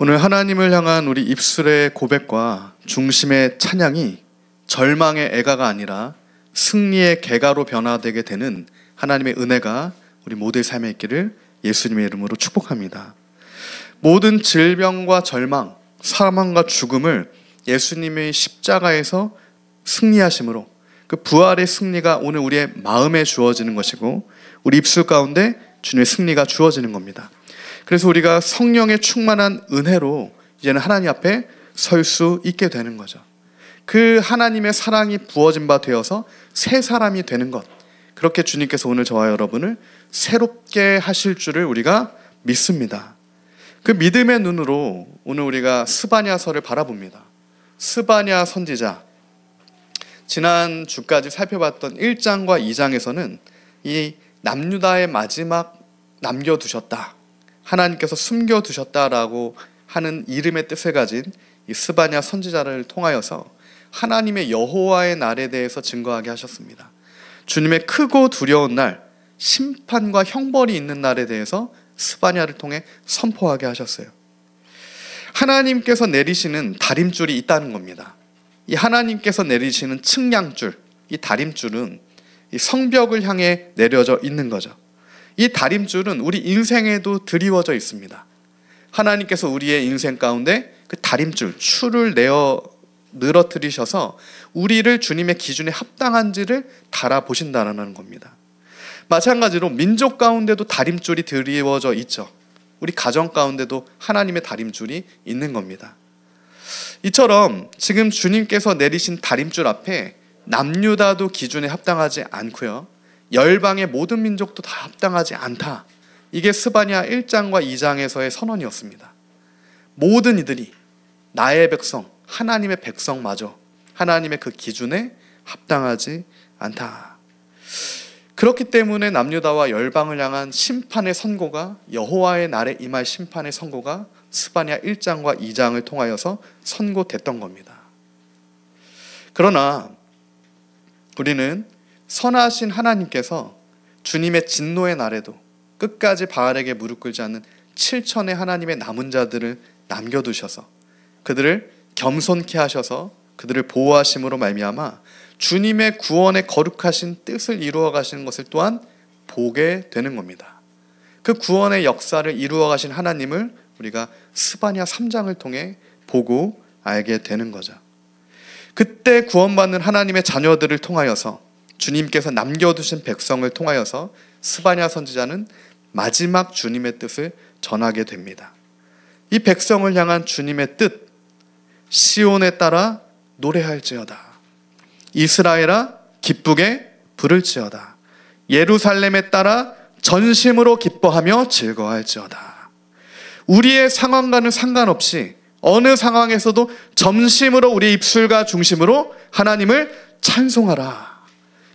오늘 하나님을 향한 우리 입술의 고백과 중심의 찬양이 절망의 애가가 아니라 승리의 개가로 변화되게 되는 하나님의 은혜가 우리 모두의 삶에 있기를 예수님의 이름으로 축복합니다. 모든 질병과 절망, 사망과 죽음을 예수님의 십자가에서 승리하심으로 그 부활의 승리가 오늘 우리의 마음에 주어지는 것이고 우리 입술 가운데 주님의 승리가 주어지는 겁니다. 그래서 우리가 성령의 충만한 은혜로 이제는 하나님 앞에 설 수 있게 되는 거죠. 그 하나님의 사랑이 부어진 바 되어서 새 사람이 되는 것, 그렇게 주님께서 오늘 저와 여러분을 새롭게 하실 줄을 우리가 믿습니다. 그 믿음의 눈으로 오늘 우리가 스바냐서를 바라봅니다. 스바냐 선지자, 지난 주까지 살펴봤던 1장과 2장에서는 이 남유다의 마지막 남겨두셨다, 하나님께서 숨겨두셨다라고 하는 이름의 뜻을 가진 이 스바냐 선지자를 통하여서 하나님의 여호와의 날에 대해서 증거하게 하셨습니다. 주님의 크고 두려운 날, 심판과 형벌이 있는 날에 대해서 스바냐를 통해 선포하게 하셨어요. 하나님께서 내리시는 다림줄이 있다는 겁니다. 이 하나님께서 내리시는 측량줄, 이 다림줄은 이 성벽을 향해 내려져 있는 거죠. 이 다림줄은 우리 인생에도 드리워져 있습니다. 하나님께서 우리의 인생 가운데 그 다림줄, 줄을 늘어뜨리셔서 우리를 주님의 기준에 합당한지를 달아보신다는 겁니다. 마찬가지로 민족 가운데도 다림줄이 드리워져 있죠. 우리 가정 가운데도 하나님의 다림줄이 있는 겁니다. 이처럼 지금 주님께서 내리신 다림줄 앞에 남유다도 기준에 합당하지 않고요, 열방의 모든 민족도 다 합당하지 않다. 이게 스바냐 1장과 2장에서의 선언이었습니다. 모든 이들이 나의 백성, 하나님의 백성마저 하나님의 그 기준에 합당하지 않다. 그렇기 때문에 남유다와 열방을 향한 심판의 선고가, 여호와의 날에 임할 심판의 선고가 스바냐 1장과 2장을 통하여서 선고됐던 겁니다. 그러나 우리는 선하신 하나님께서 주님의 진노의 날에도 끝까지 바알에게 무릎 꿇지 않는 7천의 하나님의 남은 자들을 남겨두셔서 그들을 겸손케 하셔서 그들을 보호하심으로 말미암아 주님의 구원의 거룩하신 뜻을 이루어 가시는 것을 또한 보게 되는 겁니다. 그 구원의 역사를 이루어 가신 하나님을 우리가 스바냐 3장을 통해 보고 알게 되는 거죠. 그때 구원받는 하나님의 자녀들을 통하여서 주님께서 남겨두신 백성을 통하여서 스바냐 선지자는 마지막 주님의 뜻을 전하게 됩니다. 이 백성을 향한 주님의 뜻, 시온에 따라 노래할지어다, 이스라엘아 기쁘게 부를지어다, 예루살렘에 따라 전심으로 기뻐하며 즐거워할지어다. 우리의 상황과는 상관없이 어느 상황에서도 전심으로 우리 입술과 중심으로 하나님을 찬송하라.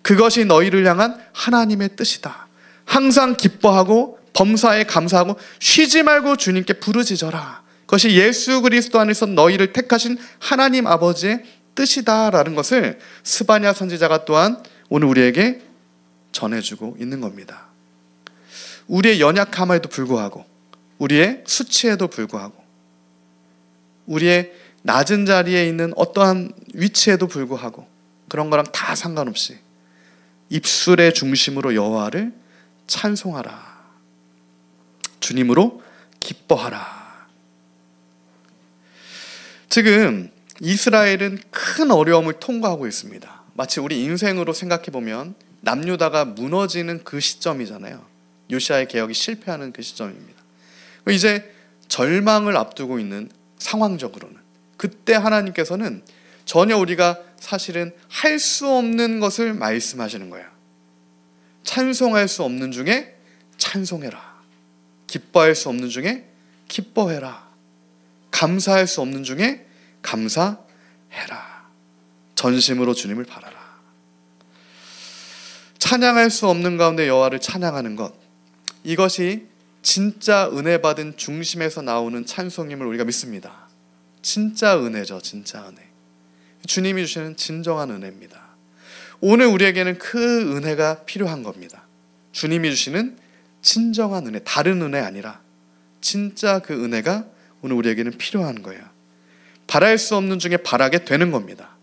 그것이 너희를 향한 하나님의 뜻이다. 항상 기뻐하고 범사에 감사하고 쉬지 말고 주님께 부르짖어라. 그것이 예수 그리스도 안에서 너희를 택하신 하나님 아버지의 뜻이다라는 것을 스바냐 선지자가 또한 오늘 우리에게 전해주고 있는 겁니다. 우리의 연약함에도 불구하고, 우리의 수치에도 불구하고, 우리의 낮은 자리에 있는 어떠한 위치에도 불구하고, 그런 거랑 다 상관없이 입술의 중심으로 여호와를 찬송하라. 주님으로 기뻐하라. 지금 이스라엘은 큰 어려움을 통과하고 있습니다. 마치 우리 인생으로 생각해보면 남유다가 무너지는 그 시점이잖아요. 요시아의 개혁이 실패하는 그 시점입니다. 이제 절망을 앞두고 있는 상황적으로는, 그때 하나님께서는 전혀 우리가 사실은 할 수 없는 것을 말씀하시는 거예요. 찬송할 수 없는 중에 찬송해라. 기뻐할 수 없는 중에 기뻐해라. 감사할 수 없는 중에 감사해라. 전심으로 주님을 바라라. 찬양할 수 없는 가운데 여호와를 찬양하는 것, 이것이 진짜 은혜 받은 중심에서 나오는 찬송임을 우리가 믿습니다. 진짜 은혜죠. 진짜 은혜. 주님이 주시는 진정한 은혜입니다. 오늘 우리에게는 그 은혜가 필요한 겁니다. 주님이 주시는 진정한 은혜, 다른 은혜 아니라 진짜 그 은혜가 오늘 우리에게는 필요한 거예요. 바랄 수 없는 중에 바라게 되는 겁니다.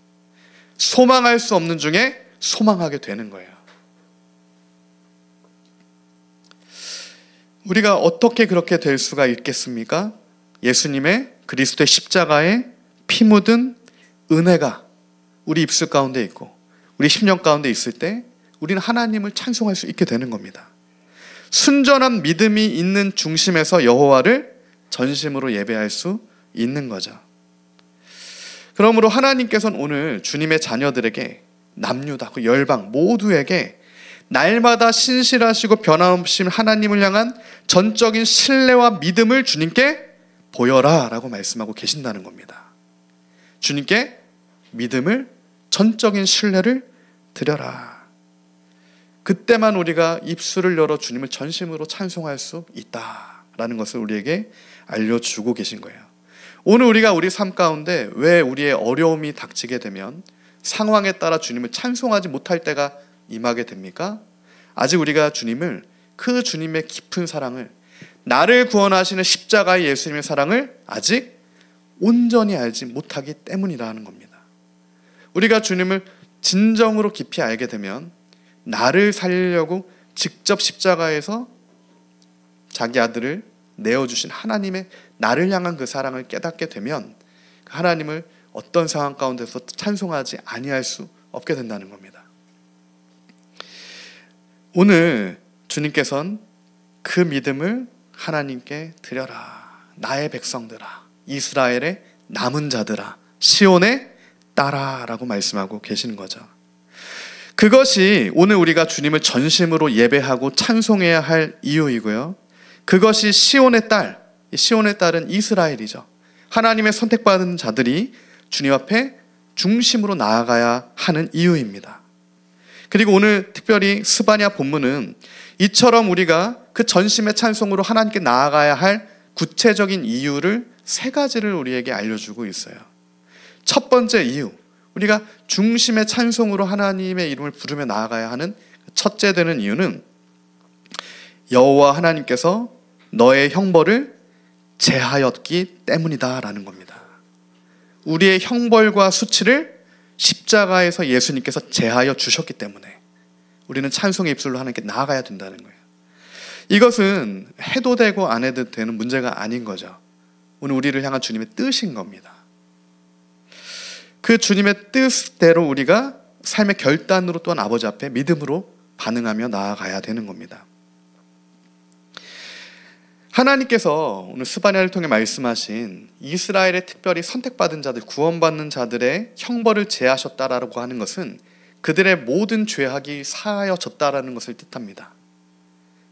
소망할 수 없는 중에 소망하게 되는 거예요. 우리가 어떻게 그렇게 될 수가 있겠습니까? 예수님의 그리스도의 십자가에 피 묻은 은혜가 우리 입술 가운데 있고 우리 심령 가운데 있을 때 우리는 하나님을 찬송할 수 있게 되는 겁니다. 순전한 믿음이 있는 중심에서 여호와를 전심으로 예배할 수 있는 거죠. 그러므로 하나님께서는 오늘 주님의 자녀들에게 남유다, 그 열방 모두에게 날마다 신실하시고 변함없으신 하나님을 향한 전적인 신뢰와 믿음을 주님께 보여라 라고 말씀하고 계신다는 겁니다. 주님께 믿음을, 전적인 신뢰를 드려라. 그때만 우리가 입술을 열어 주님을 전심으로 찬송할 수 있다라는 것을 우리에게 알려주고 계신 거예요. 오늘 우리가 우리 삶 가운데 왜 우리의 어려움이 닥치게 되면 상황에 따라 주님을 찬송하지 못할 때가 임하게 됩니까? 아직 우리가 주님을, 그 주님의 깊은 사랑을, 나를 구원하시는 십자가의 예수님의 사랑을 아직 온전히 알지 못하기 때문이라는 겁니다. 우리가 주님을 진정으로 깊이 알게 되면 나를 살리려고 직접 십자가에서 자기 아들을 내어주신 하나님의 나를 향한 그 사랑을 깨닫게 되면 하나님을 어떤 상황 가운데서 찬송하지 아니할 수 없게 된다는 겁니다. 오늘 주님께서는 그 믿음을 하나님께 드려라. 나의 백성들아, 이스라엘의 남은 자들아, 시온에 따라라고 말씀하고 계시는 거죠. 그것이 오늘 우리가 주님을 전심으로 예배하고 찬송해야 할 이유이고요. 그것이 시온의 딸, 시온의 딸은 이스라엘이죠. 하나님의 선택받은 자들이 주님 앞에 중심으로 나아가야 하는 이유입니다. 그리고 오늘 특별히 스바냐 본문은 이처럼 우리가 그 전심의 찬송으로 하나님께 나아가야 할 구체적인 이유를 세 가지를 우리에게 알려주고 있어요. 첫 번째 이유, 우리가 중심의 찬송으로 하나님의 이름을 부르며 나아가야 하는 첫째 되는 이유는 여호와 하나님께서 너의 형벌을 제하였기 때문이다 라는 겁니다. 우리의 형벌과 수치를 십자가에서 예수님께서 제하여 주셨기 때문에 우리는 찬송의 입술로 하나님께 나아가야 된다는 거예요. 이것은 해도 되고 안 해도 되는 문제가 아닌 거죠. 오늘 우리를 향한 주님의 뜻인 겁니다. 그 주님의 뜻대로 우리가 삶의 결단으로 또한 아버지 앞에 믿음으로 반응하며 나아가야 되는 겁니다. 하나님께서 오늘 스바냐를 통해 말씀하신 이스라엘의 특별히 선택받은 자들, 구원받는 자들의 형벌을 제하셨다라고 하는 것은 그들의 모든 죄악이 사하여졌다라는 것을 뜻합니다.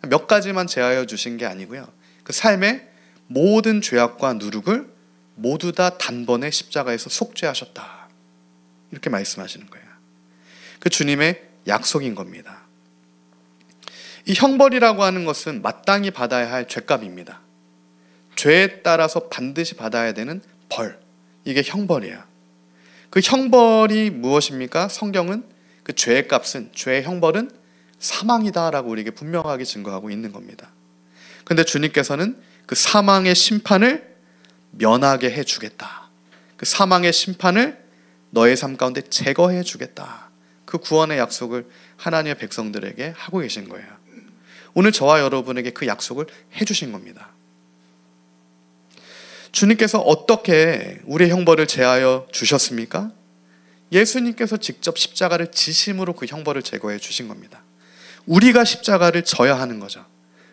몇 가지만 제하여 주신 게 아니고요. 그 삶의 모든 죄악과 누룩을 모두 다 단번에 십자가에서 속죄하셨다. 이렇게 말씀하시는 거예요. 그 주님의 약속인 겁니다. 이 형벌이라고 하는 것은 마땅히 받아야 할 죄값입니다. 죄에 따라서 반드시 받아야 되는 벌, 이게 형벌이에요. 그 형벌이 무엇입니까? 성경은 그 죄의 값은, 죄의 형벌은 사망이다라고 우리에게 분명하게 증거하고 있는 겁니다. 그런데 주님께서는 그 사망의 심판을 면하게 해주겠다. 그 사망의 심판을 너의 삶 가운데 제거해 주겠다. 그 구원의 약속을 하나님의 백성들에게 하고 계신 거예요. 오늘 저와 여러분에게 그 약속을 해주신 겁니다. 주님께서 어떻게 우리의 형벌을 제하여 주셨습니까? 예수님께서 직접 십자가를 지심으로 그 형벌을 제거해 주신 겁니다. 우리가 십자가를 져야 하는 거죠.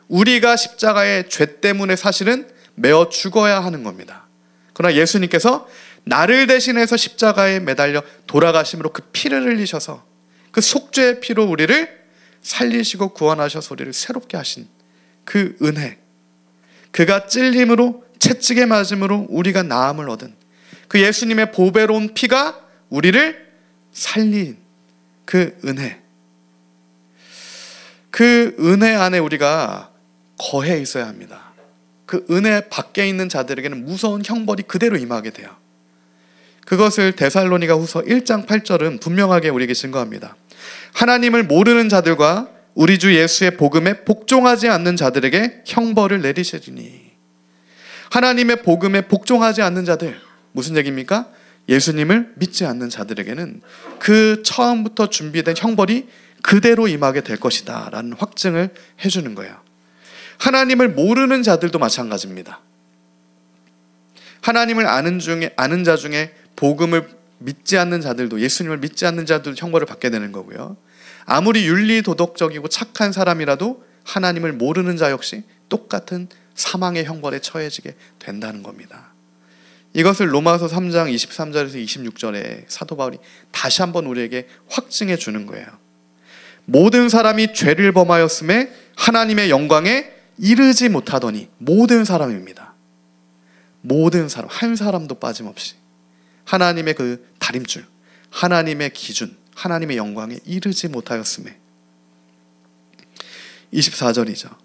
우리가 십자가의 죄 때문에 사실은 매어 죽어야 하는 겁니다. 그러나 예수님께서 나를 대신해서 십자가에 매달려 돌아가심으로 그 피를 흘리셔서 그 속죄의 피로 우리를 살리시고 구원하셔서 우리를 새롭게 하신 그 은혜, 그가 찔림으로 채찍에 맞음으로 우리가 나음을 얻은 그 예수님의 보배로운 피가 우리를 살린 그 은혜, 그 은혜 안에 우리가 거해 있어야 합니다. 그 은혜 밖에 있는 자들에게는 무서운 형벌이 그대로 임하게 돼요. 그것을 데살로니가 후서 1장 8절은 분명하게 우리에게 증거합니다. 하나님을 모르는 자들과 우리 주 예수의 복음에 복종하지 않는 자들에게 형벌을 내리시리니, 하나님의 복음에 복종하지 않는 자들, 무슨 얘기입니까? 예수님을 믿지 않는 자들에게는 그 처음부터 준비된 형벌이 그대로 임하게 될 것이다 라는 확증을 해주는 거예요. 하나님을 모르는 자들도 마찬가지입니다. 하나님을 아는 자 중에 복음을 믿지 않는 자들도, 예수님을 믿지 않는 자들도 형벌을 받게 되는 거고요. 아무리 윤리 도덕적이고 착한 사람이라도 하나님을 모르는 자 역시 똑같은 사망의 형벌에 처해지게 된다는 겁니다. 이것을 로마서 3장 23절에서 26절에 사도 바울이 다시 한번 우리에게 확증해 주는 거예요. 모든 사람이 죄를 범하였음에 하나님의 영광에 이르지 못하더니, 모든 사람입니다. 모든 사람, 한 사람도 빠짐없이 하나님의 그 다림줄, 하나님의 기준, 하나님의 영광에 이르지 못하였음에. 24절이죠.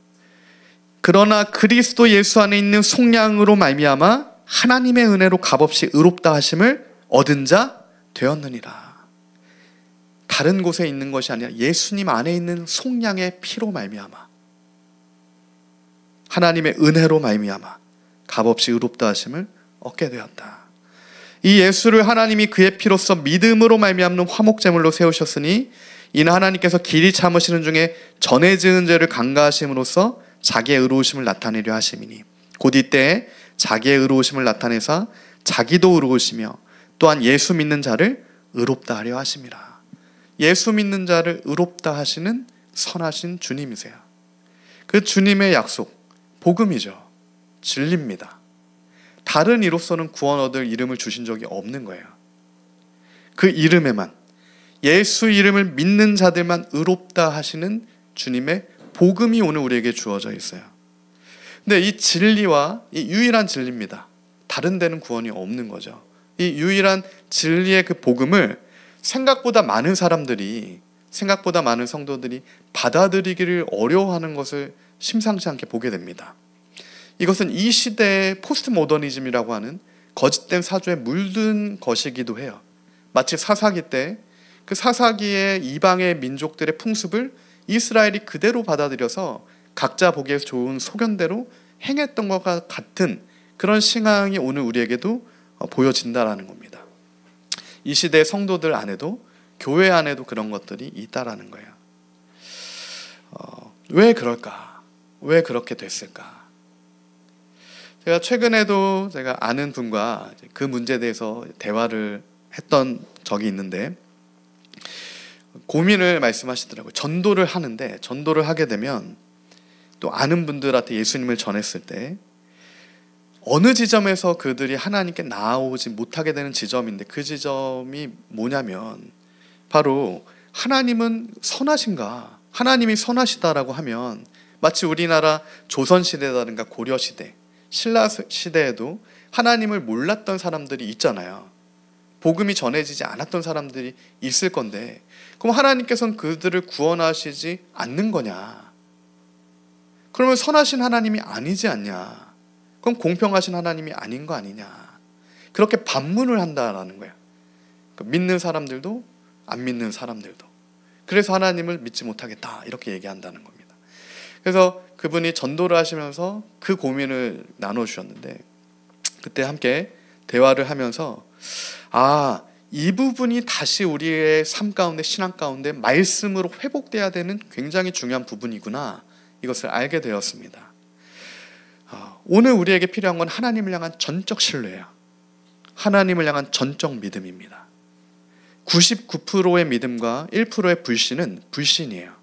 그러나 그리스도 예수 안에 있는 속량으로 말미암아 하나님의 은혜로 값없이 의롭다 하심을 얻은 자 되었느니라. 다른 곳에 있는 것이 아니라 예수님 안에 있는 속량의 피로 말미암아, 하나님의 은혜로 말미암아 값없이 의롭다 하심을 얻게 되었다. 이 예수를 하나님이 그의 피로써 믿음으로 말미암는 화목제물로 세우셨으니 이는 하나님께서 길이 참으시는 중에 전에 지은 죄를 간과하심으로써 자기의 의로우심을 나타내려 하심이니 곧 이때에 자기의 의로우심을 나타내사 자기도 의로우시며 또한 예수 믿는 자를 의롭다 하려 하심이라. 예수 믿는 자를 의롭다 하시는 선하신 주님이세요. 그 주님의 약속, 복음이죠. 진리입니다. 다른 이로서는 구원 얻을 이름을 주신 적이 없는 거예요. 그 이름에만, 예수 이름을 믿는 자들만 의롭다 하시는 주님의 복음이 오늘 우리에게 주어져 있어요. 근데 이 진리와 이 유일한 진리입니다. 다른 데는 구원이 없는 거죠. 이 유일한 진리의 그 복음을 생각보다 많은 사람들이, 생각보다 많은 성도들이 받아들이기를 어려워하는 것을 심상치 않게 보게 됩니다. 이것은 이 시대의 포스트 모더니즘이라고 하는 거짓된 사조에 물든 것이기도 해요. 마치 사사기 때 그 사사기의 이방의 민족들의 풍습을 이스라엘이 그대로 받아들여서 각자 보기에 좋은 소견대로 행했던 것과 같은 그런 신앙이 오늘 우리에게도 보여진다라는 겁니다. 이 시대의 성도들 안에도, 교회 안에도 그런 것들이 있다라는 거예요. 왜 그럴까? 왜 그렇게 됐을까? 제가 최근에도 제가 아는 분과 그 문제에 대해서 대화를 했던 적이 있는데 고민을 말씀하시더라고요. 전도를 하는데, 전도를 하게 되면 또 아는 분들한테 예수님을 전했을 때 어느 지점에서 그들이 하나님께 나아오지 못하게 되는 지점인데, 그 지점이 뭐냐면 바로 하나님은 선하신가, 하나님이 선하시다라고 하면 마치 우리나라 조선시대라든가 고려시대, 신라시대에도 하나님을 몰랐던 사람들이 있잖아요. 복음이 전해지지 않았던 사람들이 있을 건데, 그럼 하나님께서는 그들을 구원하시지 않는 거냐? 그러면 선하신 하나님이 아니지 않냐? 그럼 공평하신 하나님이 아닌 거 아니냐? 그렇게 반문을 한다라는 거예요. 믿는 사람들도 안 믿는 사람들도. 그래서 하나님을 믿지 못하겠다 이렇게 얘기한다는 겁니다. 그래서 그분이 전도를 하시면서 그 고민을 나눠주셨는데, 그때 함께 대화를 하면서 이 부분이 다시 우리의 삶 가운데, 신앙 가운데 말씀으로 회복돼야 되는 굉장히 중요한 부분이구나, 이것을 알게 되었습니다. 오늘 우리에게 필요한 건 하나님을 향한 전적 신뢰예요. 하나님을 향한 전적 믿음입니다. 99%의 믿음과 1%의 불신은 불신이에요.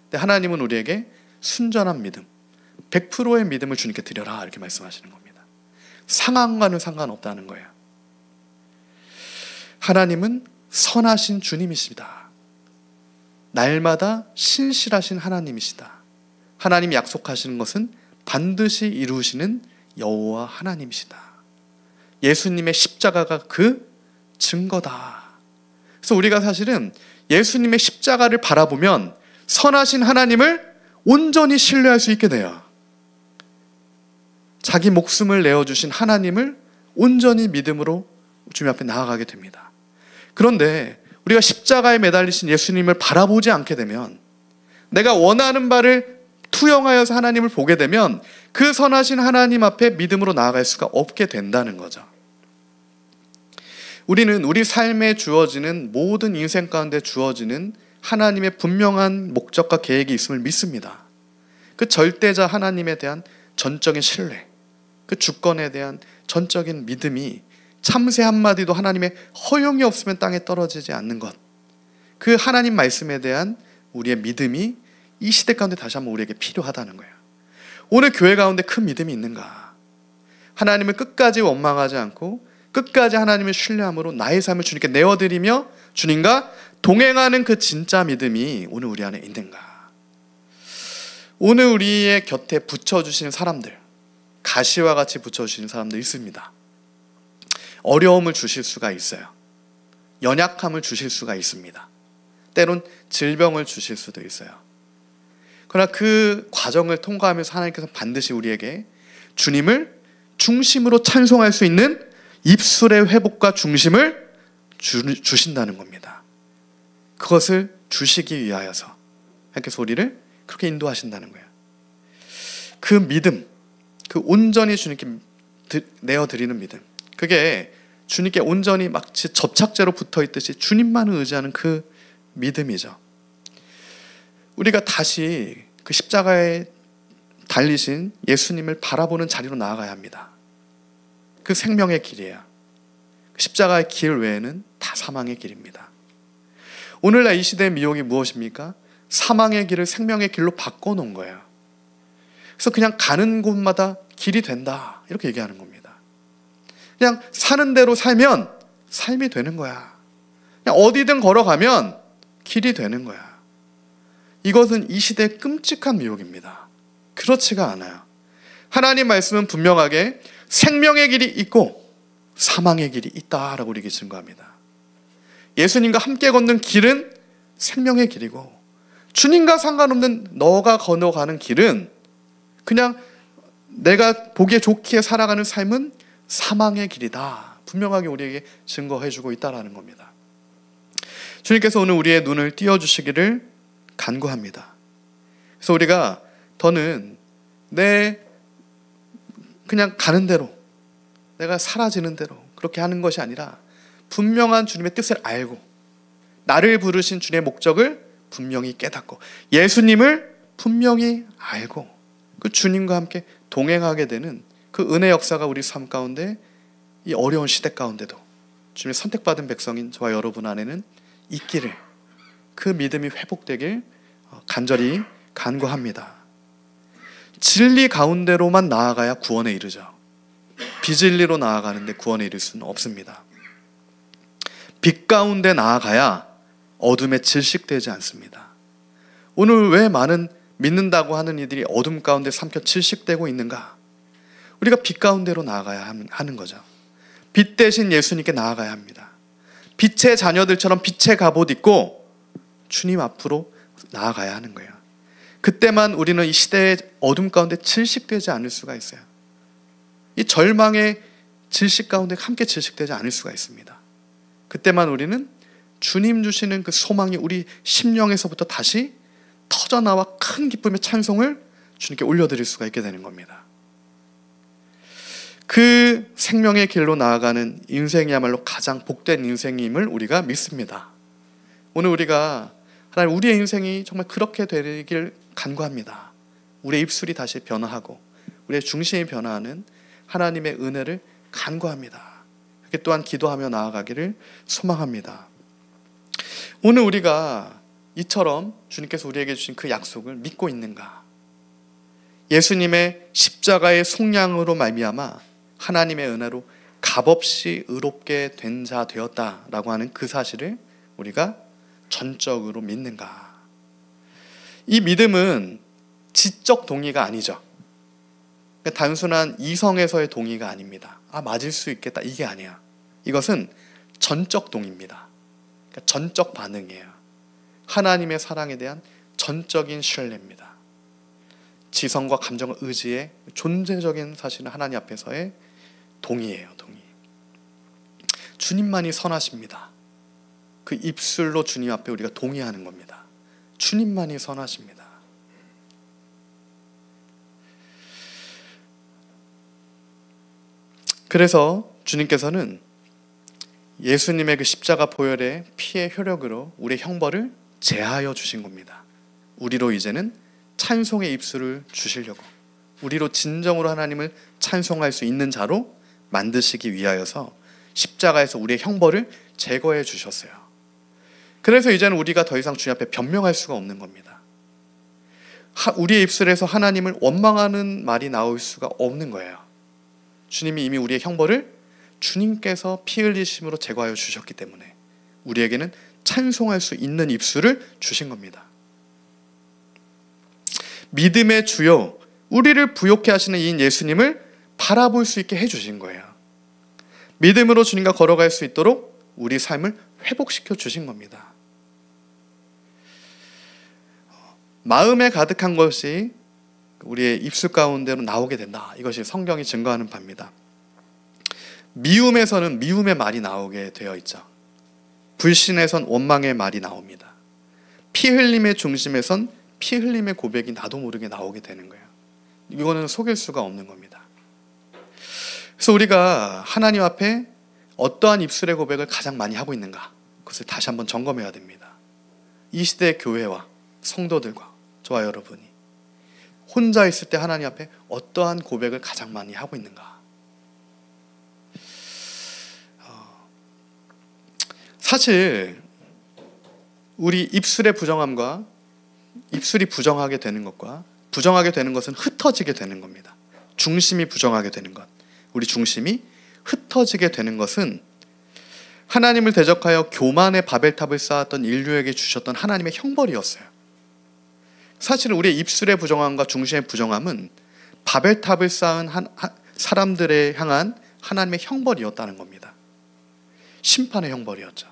근데 하나님은 우리에게 순전한 믿음, 100%의 믿음을 주님께 드려라 이렇게 말씀하시는 겁니다. 상황과는 상관없다는 거예요. 하나님은 선하신 주님이시다. 날마다 신실하신 하나님이시다. 하나님이 약속하시는 것은 반드시 이루시는 여호와 하나님이시다. 예수님의 십자가가 그 증거다. 그래서 우리가 사실은 예수님의 십자가를 바라보면 선하신 하나님을 온전히 신뢰할 수 있게 돼요. 자기 목숨을 내어주신 하나님을 온전히 믿음으로 주님 앞에 나아가게 됩니다. 그런데 우리가 십자가에 매달리신 예수님을 바라보지 않게 되면, 내가 원하는 바를 투영하여서 하나님을 보게 되면 그 선하신 하나님 앞에 믿음으로 나아갈 수가 없게 된다는 거죠. 우리는 우리 삶에 주어지는 모든 인생 가운데 주어지는 하나님의 분명한 목적과 계획이 있음을 믿습니다. 그 절대자 하나님에 대한 전적인 신뢰, 그 주권에 대한 전적인 믿음이 참새 한마디도 하나님의 허용이 없으면 땅에 떨어지지 않는 것, 그 하나님 말씀에 대한 우리의 믿음이 이 시대 가운데 다시 한번 우리에게 필요하다는 거예요. 오늘 교회 가운데 큰 믿음이 있는가? 하나님을 끝까지 원망하지 않고 끝까지 하나님을 신뢰함으로 나의 삶을 주님께 내어드리며 주님과 동행하는 그 진짜 믿음이 오늘 우리 안에 있는가? 오늘 우리의 곁에 붙여주시는 사람들, 가시와 같이 붙여주시는 사람들 있습니다. 어려움을 주실 수가 있어요. 연약함을 주실 수가 있습니다. 때론 질병을 주실 수도 있어요. 그러나 그 과정을 통과하면서 하나님께서 반드시 우리에게 주님을 중심으로 찬송할 수 있는 입술의 회복과 중심을 주신다는 겁니다. 그것을 주시기 위하여서 하나님께서 우리를 그렇게 인도하신다는 거예요. 그 믿음, 그 온전히 주님께 내어드리는 믿음, 그게 주님께 온전히 마치 접착제로 붙어있듯이 주님만을 의지하는 그 믿음이죠. 우리가 다시 그 십자가에 달리신 예수님을 바라보는 자리로 나아가야 합니다. 그 생명의 길이에요. 십자가의 길 외에는 다 사망의 길입니다. 오늘날 이 시대의 미혹이 무엇입니까? 사망의 길을 생명의 길로 바꿔놓은 거예요. 그래서 그냥 가는 곳마다 길이 된다, 이렇게 얘기하는 겁니다. 그냥 사는 대로 살면 삶이 되는 거야. 그냥 어디든 걸어가면 길이 되는 거야. 이것은 이 시대의 끔찍한 미혹입니다. 그렇지가 않아요. 하나님 말씀은 분명하게 생명의 길이 있고 사망의 길이 있다라고 우리에게 증거합니다. 예수님과 함께 걷는 길은 생명의 길이고, 주님과 상관없는 너가 건너가는 길은 그냥 내가 보기에 좋게 살아가는 삶은 사망의 길이다, 분명하게 우리에게 증거해주고 있다는 겁니다. 주님께서 오늘 우리의 눈을 띄워주시기를 간구합니다. 그래서 우리가 더는 그냥 가는 대로, 내가 사라지는 대로 그렇게 하는 것이 아니라 분명한 주님의 뜻을 알고 나를 부르신 주님의 목적을 분명히 깨닫고 예수님을 분명히 알고 그 주님과 함께 동행하게 되는 그 은혜 역사가 우리 삶 가운데, 이 어려운 시대 가운데도 주님의 선택받은 백성인 저와 여러분 안에는 있기를, 그 믿음이 회복되길 간절히 간구합니다. 진리 가운데로만 나아가야 구원에 이르죠. 비진리로 나아가는데 구원에 이를 수는 없습니다. 빛 가운데 나아가야 어둠에 질식되지 않습니다. 오늘 왜 많은 믿는다고 하는 이들이 어둠 가운데 삼켜 질식되고 있는가? 우리가 빛 가운데로 나아가야 하는 거죠. 빛 대신 예수님께 나아가야 합니다. 빛의 자녀들처럼 빛의 갑옷 입고 주님 앞으로 나아가야 하는 거예요. 그때만 우리는 이 시대의 어둠 가운데 질식되지 않을 수가 있어요. 이 절망의 질식 가운데 함께 질식되지 않을 수가 있습니다. 그때만 우리는 주님 주시는 그 소망이 우리 심령에서부터 다시 터져나와 큰 기쁨의 찬송을 주님께 올려드릴 수가 있게 되는 겁니다. 그 생명의 길로 나아가는 인생이야말로 가장 복된 인생임을 우리가 믿습니다. 오늘 우리가 하나님, 우리의 인생이 정말 그렇게 되길 간구합니다. 우리의 입술이 다시 변화하고 우리의 중심이 변화하는 하나님의 은혜를 간구합니다. 그렇게 또한 기도하며 나아가기를 소망합니다. 오늘 우리가 이처럼 주님께서 우리에게 주신 그 약속을 믿고 있는가? 예수님의 십자가의 속량으로 말미암아 하나님의 은혜로 값없이 의롭게 된 자 되었다라고 하는 그 사실을 우리가 전적으로 믿는가? 이 믿음은 지적 동의가 아니죠. 단순한 이성에서의 동의가 아닙니다. 맞을 수 있겠다, 이게 아니야. 이것은 전적 동의입니다. 그러니까 전적 반응이에요. 하나님의 사랑에 대한 전적인 신뢰입니다. 지성과 감정과 의지의 존재적인 사실은 하나님 앞에서의 동의예요. 동의. 주님만이 선하십니다. 그 입술로 주님 앞에 우리가 동의하는 겁니다. 주님만이 선하십니다. 그래서 주님께서는 예수님의 그 십자가 보혈의 피의 효력으로 우리의 형벌을 제하여 주신 겁니다. 우리로 이제는 찬송의 입술을 주시려고, 우리로 진정으로 하나님을 찬송할 수 있는 자로 만드시기 위하여서 십자가에서 우리의 형벌을 제거해 주셨어요. 그래서 이제는 우리가 더 이상 주님 앞에 변명할 수가 없는 겁니다. 우리의 입술에서 하나님을 원망하는 말이 나올 수가 없는 거예요. 주님이 이미 우리의 형벌을 주님께서 피 흘리심으로 제거하여 주셨기 때문에 우리에게는 찬송할 수 있는 입술을 주신 겁니다. 믿음의 주요, 우리를 부욕해 하시는 이 예수님을 바라볼 수 있게 해주신 거예요. 믿음으로 주님과 걸어갈 수 있도록 우리 삶을 회복시켜 주신 겁니다. 마음에 가득한 것이 우리의 입술 가운데로 나오게 된다. 이것이 성경이 증거하는 바입니다. 미움에서는 미움의 말이 나오게 되어 있죠. 불신에선 원망의 말이 나옵니다. 피 흘림의 중심에선 피 흘림의 고백이 나도 모르게 나오게 되는 거예요. 이거는 속일 수가 없는 겁니다. 그래서 우리가 하나님 앞에 어떠한 입술의 고백을 가장 많이 하고 있는가, 그것을 다시 한번 점검해야 됩니다. 이 시대의 교회와 성도들과 저와 여러분이 혼자 있을 때 하나님 앞에 어떠한 고백을 가장 많이 하고 있는가. 사실 우리 입술의 부정함과 입술이 부정하게 되는 것과 부정하게 되는 것은 흩어지게 되는 겁니다. 중심이 부정하게 되는 것, 우리 중심이 흩어지게 되는 것은 하나님을 대적하여 교만의 바벨탑을 쌓았던 인류에게 주셨던 하나님의 형벌이었어요. 사실은 우리의 입술의 부정함과 중심의 부정함은 바벨탑을 쌓은 사람들에 향한 하나님의 형벌이었다는 겁니다. 심판의 형벌이었죠.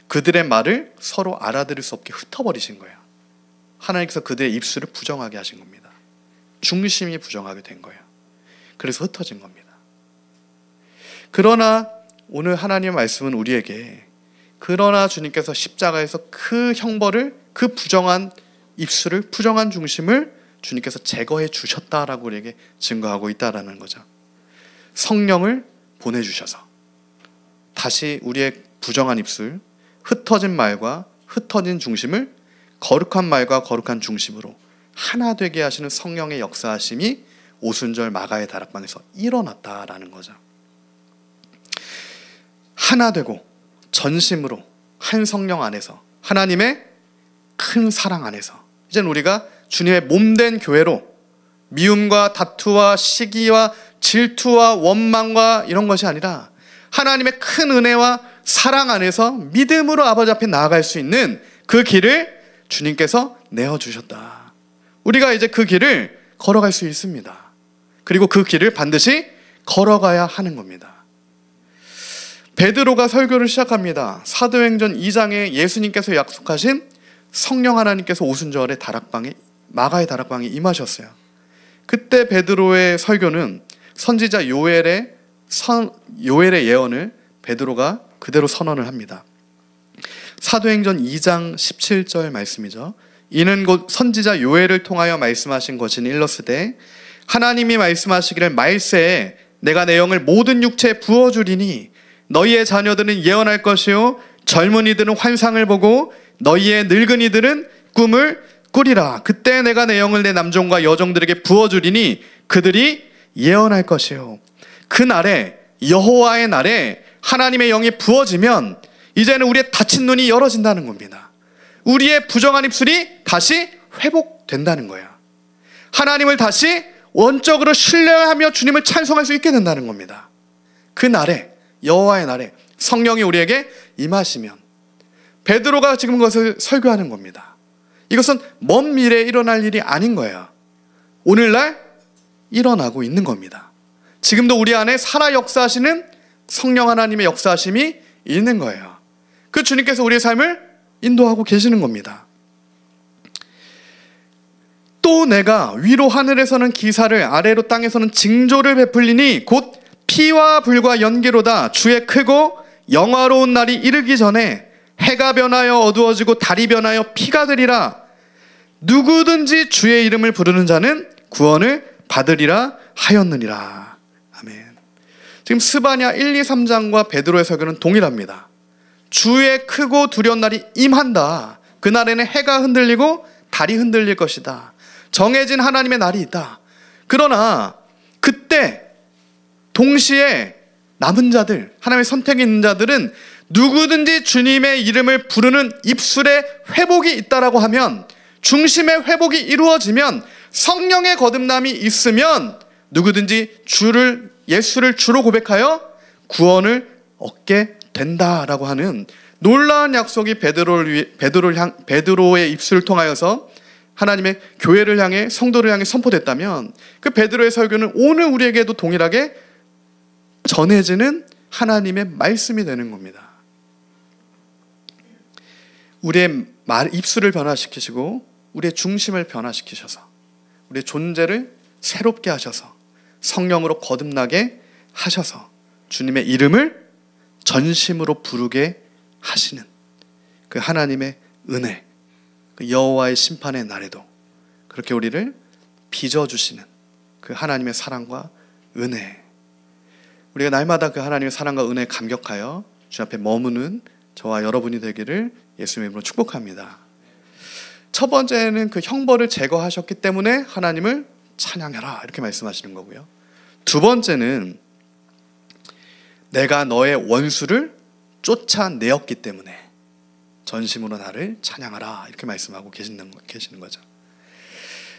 그들의 말을 서로 알아들을 수 없게 흩어버리신 거예요. 하나님께서 그들의 입술을 부정하게 하신 겁니다. 중심이 부정하게 된 거예요. 그래서 흩어진 겁니다. 그러나 오늘 하나님의 말씀은 우리에게, 그러나 주님께서 십자가에서 그 형벌을, 그 부정한 입술을, 부정한 중심을 주님께서 제거해 주셨다라고 우리에게 증거하고 있다라는 거죠. 성령을 보내주셔서 다시 우리의 부정한 입술, 흩어진 말과 흩어진 중심을 거룩한 말과 거룩한 중심으로 하나 되게 하시는 성령의 역사하심이 오순절 마가의 다락방에서 일어났다라는 거죠. 하나 되고 전심으로 한 성령 안에서, 하나님의 큰 사랑 안에서 이제는 우리가 주님의 몸된 교회로 미움과 다투와 시기와 질투와 원망과 이런 것이 아니라 하나님의 큰 은혜와 사랑 안에서 믿음으로 아버지 앞에 나아갈 수 있는 그 길을 주님께서 내어주셨다. 우리가 이제 그 길을 걸어갈 수 있습니다. 그리고 그 길을 반드시 걸어가야 하는 겁니다. 베드로가 설교를 시작합니다. 사도행전 2장에 예수님께서 약속하신 성령 하나님께서 오순절에 다락방에, 마가의 다락방에 임하셨어요. 그때 베드로의 설교는 선지자 요엘의 예언을 베드로가 그대로 선언을 합니다. 사도행전 2장 17절 말씀이죠. 이는 곧 선지자 요엘을 통하여 말씀하신 것이니 일렀으되 하나님이 말씀하시기를 말세에 내가 내 영을 모든 육체에 부어주리니 너희의 자녀들은 예언할 것이요 젊은이들은 환상을 보고 너희의 늙은이들은 꿈을 꾸리라. 그때 내가 내 영을 내 남종과 여종들에게 부어주리니 그들이 예언할 것이요. 그 날에, 여호와의 날에 하나님의 영이 부어지면 이제는 우리의 닫힌 눈이 열어진다는 겁니다. 우리의 부정한 입술이 다시 회복된다는 거예요. 하나님을 다시 원적으로 신뢰하며 주님을 찬송할 수 있게 된다는 겁니다. 그 날에, 여호와의 날에 성령이 우리에게 임하시면, 베드로가 지금 그것을 설교하는 겁니다. 이것은 먼 미래에 일어날 일이 아닌 거예요. 오늘날 일어나고 있는 겁니다. 지금도 우리 안에 살아 역사하시는 성령 하나님의 역사하심이 있는 거예요. 그 주님께서 우리의 삶을 인도하고 계시는 겁니다. 또 내가 위로 하늘에서는 기사를, 아래로 땅에서는 징조를 베풀리니 곧 피와 불과 연기로다. 주의 크고 영화로운 날이 이르기 전에 해가 변하여 어두워지고 달이 변하여 피가 되리라. 누구든지 주의 이름을 부르는 자는 구원을 받으리라 하였느니라. 아멘. 지금 스바냐 1, 2, 3장과 베드로의 설교는 동일합니다. 주의 크고 두려운 날이 임한다. 그날에는 해가 흔들리고 달이 흔들릴 것이다. 정해진 하나님의 날이 있다. 그러나 그때 동시에 남은 자들, 하나님의 선택이 있는 자들은 누구든지 주님의 이름을 부르는 입술에 회복이 있다라고 하면, 중심의 회복이 이루어지면, 성령의 거듭남이 있으면 누구든지 예수를 주로 고백하여 구원을 얻게 된다라고 하는 놀라운 약속이 베드로의 입술을 통하여서 하나님의 교회를 향해, 성도를 향해 선포됐다면, 그 베드로의 설교는 오늘 우리에게도 동일하게 전해지는 하나님의 말씀이 되는 겁니다. 우리의 입술을 변화시키시고 우리의 중심을 변화시키셔서 우리의 존재를 새롭게 하셔서 성령으로 거듭나게 하셔서 주님의 이름을 전심으로 부르게 하시는 그 하나님의 은혜, 그 여호와의 심판의 날에도 그렇게 우리를 빚어주시는 그 하나님의 사랑과 은혜, 우리가 날마다 그 하나님의 사랑과 은혜에 감격하여 주 앞에 머무는 저와 여러분이 되기를 예수님의 이름으로 축복합니다. 첫 번째는 그 형벌을 제거하셨기 때문에 하나님을 찬양해라, 이렇게 말씀하시는 거고요. 두 번째는 내가 너의 원수를 쫓아내었기 때문에 전심으로 나를 찬양하라, 이렇게 말씀하고 계시는 거죠.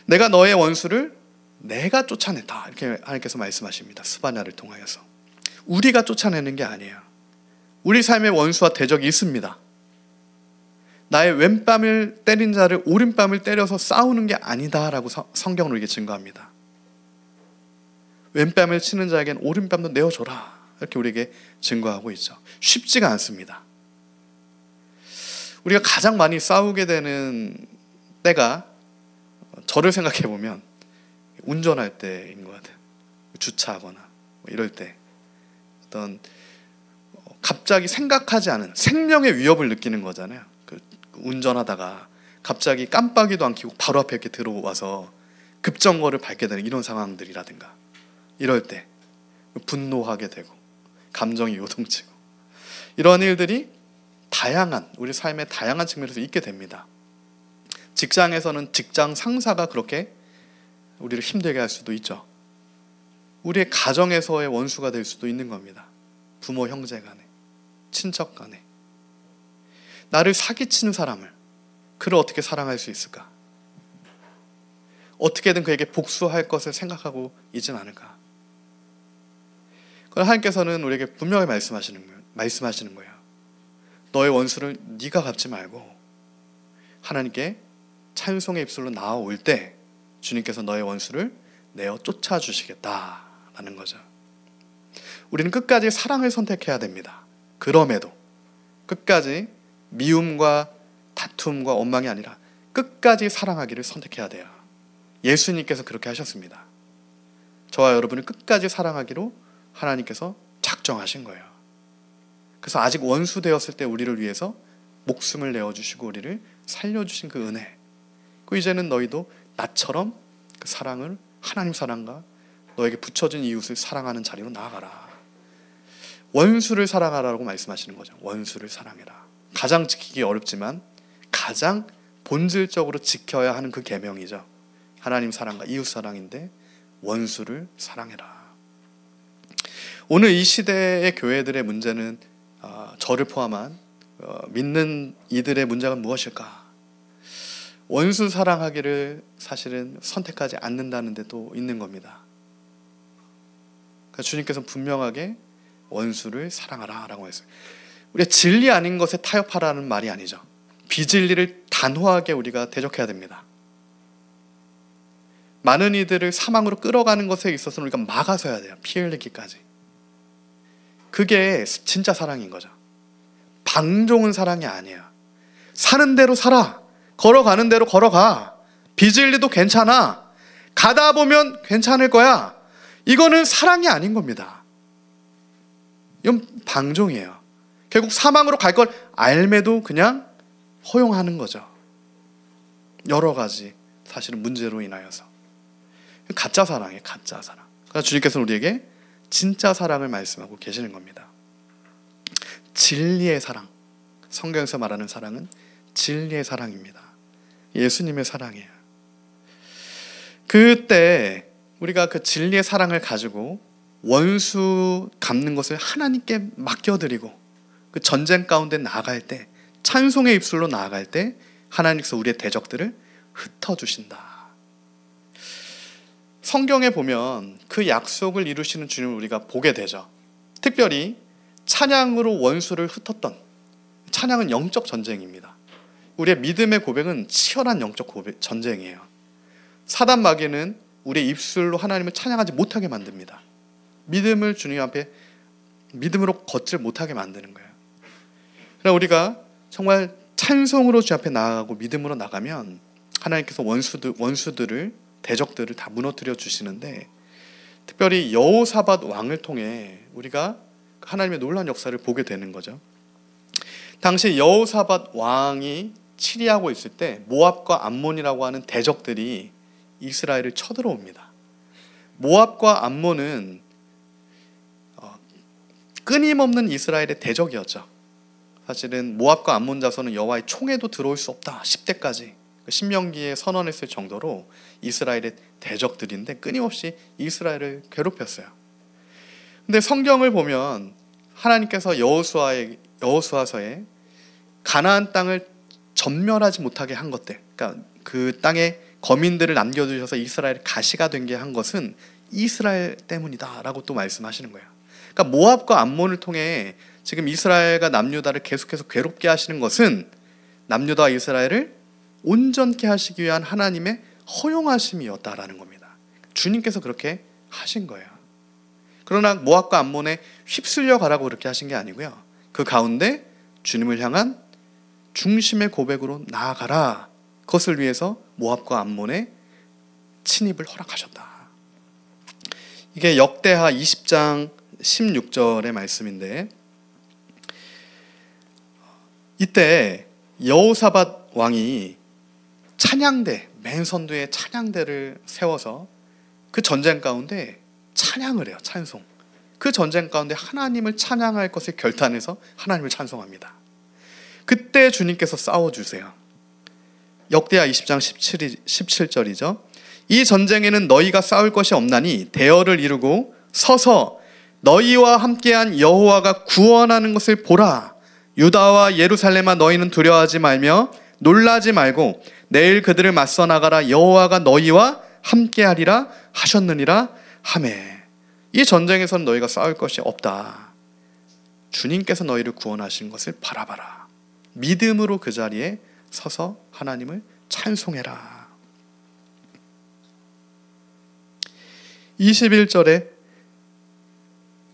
내가 너의 원수를 내가 쫓아냈다, 이렇게 하나님께서 말씀하십니다. 스바냐를 통하여서. 우리가 쫓아내는 게 아니에요. 우리 삶의 원수와 대적이 있습니다. 나의 왼뺨을 때린 자를 오른뺨을 때려서 싸우는 게 아니다라고 성경으로 이렇게 증거합니다. 왼뺨을 치는 자에겐 오른뺨도 내어줘라, 이렇게 우리에게 증거하고 있죠. 쉽지가 않습니다. 우리가 가장 많이 싸우게 되는 때가, 저를 생각해 보면 운전할 때인 것 같아요. 주차하거나 이럴 때 어떤 갑자기 생각하지 않은 생명의 위협을 느끼는 거잖아요. 그 운전하다가 갑자기 깜빡이도 안 켜고 바로 앞에 이렇게 들어와서 급정거를 밟게 되는 이런 상황들이라든가, 이럴 때 분노하게 되고 감정이 요동치고, 이런 일들이 우리 삶의 다양한 측면에서 있게 됩니다. 직장에서는 직장 상사가 그렇게 우리를 힘들게 할 수도 있죠. 우리의 가정에서의 원수가 될 수도 있는 겁니다. 부모, 형제 간에, 친척 간에. 나를 사기치는 사람을, 그를 어떻게 사랑할 수 있을까? 어떻게든 그에게 복수할 것을 생각하고 있진 않을까? 그러나 하나님께서는 우리에게 분명히 말씀하시는 거예요. 너의 원수를 네가 갚지 말고 하나님께 찬송의 입술로 나아올 때 주님께서 너의 원수를 내어 쫓아주시겠다라는 거죠. 우리는 끝까지 사랑을 선택해야 됩니다. 그럼에도 끝까지 미움과 다툼과 원망이 아니라 끝까지 사랑하기를 선택해야 돼요. 예수님께서 그렇게 하셨습니다. 저와 여러분을 끝까지 사랑하기로 하나님께서 작정하신 거예요. 그래서 아직 원수 되었을 때 우리를 위해서 목숨을 내어주시고 우리를 살려주신 그 은혜, 그 이제는 너희도 나처럼 그 사랑을, 하나님 사랑과 너에게 붙여진 이웃을 사랑하는 자리로 나아가라. 원수를 사랑하라고 말씀하시는 거죠. 원수를 사랑해라. 가장 지키기 어렵지만 가장 본질적으로 지켜야 하는 그 계명이죠. 하나님 사랑과 이웃 사랑인데 원수를 사랑해라. 오늘 이 시대의 교회들의 문제는 저를 포함한 믿는 이들의 문제가 무엇일까? 원수 사랑하기를 사실은 선택하지 않는다는 데도 있는 겁니다. 그러니까 주님께서는 분명하게 원수를 사랑하라 라고 했어요. 우리가 진리 아닌 것에 타협하라는 말이 아니죠. 비진리를 단호하게 우리가 대적해야 됩니다. 많은 이들을 사망으로 끌어가는 것에 있어서는 우리가 막아서야 돼요. 피 흘리기까지. 그게 진짜 사랑인 거죠. 방종은 사랑이 아니에요. 사는 대로 살아. 걸어가는 대로 걸어가. 비진리도 괜찮아. 가다 보면 괜찮을 거야. 이거는 사랑이 아닌 겁니다. 이건 방종이에요. 결국 사망으로 갈 걸 알매도 그냥 허용하는 거죠. 여러 가지 사실은 문제로 인하여서. 가짜 사랑이에요. 가짜 사랑. 그래서 주님께서는 우리에게 진짜 사랑을 말씀하고 계시는 겁니다. 진리의 사랑, 성경에서 말하는 사랑은 진리의 사랑입니다. 예수님의 사랑이에요. 그때 우리가 그 진리의 사랑을 가지고 원수 갚는 것을 하나님께 맡겨드리고 그 전쟁 가운데 나아갈 때, 찬송의 입술로 나아갈 때 하나님께서 우리의 대적들을 흩어주신다. 성경에 보면 그 약속을 이루시는 주님을 우리가 보게 되죠. 특별히 찬양으로 원수를 흩었던, 찬양은 영적 전쟁입니다. 우리의 믿음의 고백은 치열한 영적 전쟁이에요. 사단 마귀는 우리의 입술로 하나님을 찬양하지 못하게 만듭니다. 믿음을 주님 앞에 믿음으로 걷질 못하게 만드는 거예요. 그러나 우리가 정말 찬송으로 주 앞에 나아가고 믿음으로 나가면 하나님께서 원수들을, 대적들을 다 무너뜨려 주시는데, 특별히 여호사밧 왕을 통해 우리가 하나님의 놀라운 역사를 보게 되는 거죠. 당시 여호사밧 왕이 치리하고 있을 때 모압과 암몬이라고 하는 대적들이 이스라엘을 쳐들어옵니다. 모압과 암몬은 끊임없는 이스라엘의 대적이었죠. 사실은 모압과 암몬 자손은 여호와의 총에도 들어올 수 없다, 10대까지 신명기에 선언했을 정도로 이스라엘의 대적들인데 끊임없이 이스라엘을 괴롭혔어요. 근데 성경을 보면 하나님께서 여호수아서에 가나안 땅을 전멸하지 못하게 한 것들, 그러니까 그 땅에 거민들을 남겨두셔서 이스라엘 가시가 된 게 한 것은 이스라엘 때문이다라고 또 말씀하시는 거예요. 그러니까 모압과 암몬을 통해 지금 이스라엘과 남유다를 계속해서 괴롭게 하시는 것은 남유다와 이스라엘을 온전케 하시기 위한 하나님의 허용하심이었다라는 겁니다. 주님께서 그렇게 하신 거예요. 그러나 모압과 암몬에 휩쓸려 가라고 그렇게 하신 게 아니고요. 그 가운데 주님을 향한 중심의 고백으로 나아가라. 그것을 위해서 모압과 암몬의 침입을 허락하셨다. 이게 역대하 20장 16절의 말씀인데, 이때 여호사밧 왕이 찬양대, 맨 선두에 찬양대를 세워서 그 전쟁 가운데 찬양을 해요. 찬송. 그 전쟁 가운데 하나님을 찬양할 것을 결단해서 하나님을 찬송합니다. 그때 주님께서 싸워주세요. 역대하 20장 17절이죠. 이 전쟁에는 너희가 싸울 것이 없나니 대열을 이루고 서서 너희와 함께한 여호와가 구원하는 것을 보라. 유다와 예루살렘아, 너희는 두려워하지 말며 놀라지 말고 내일 그들을 맞서 나가라. 여호와가 너희와 함께하리라 하셨느니라 하매. 이 전쟁에서는 너희가 싸울 것이 없다. 주님께서 너희를 구원하신 것을 바라봐라. 믿음으로 그 자리에 서서 하나님을 찬송해라. 21절에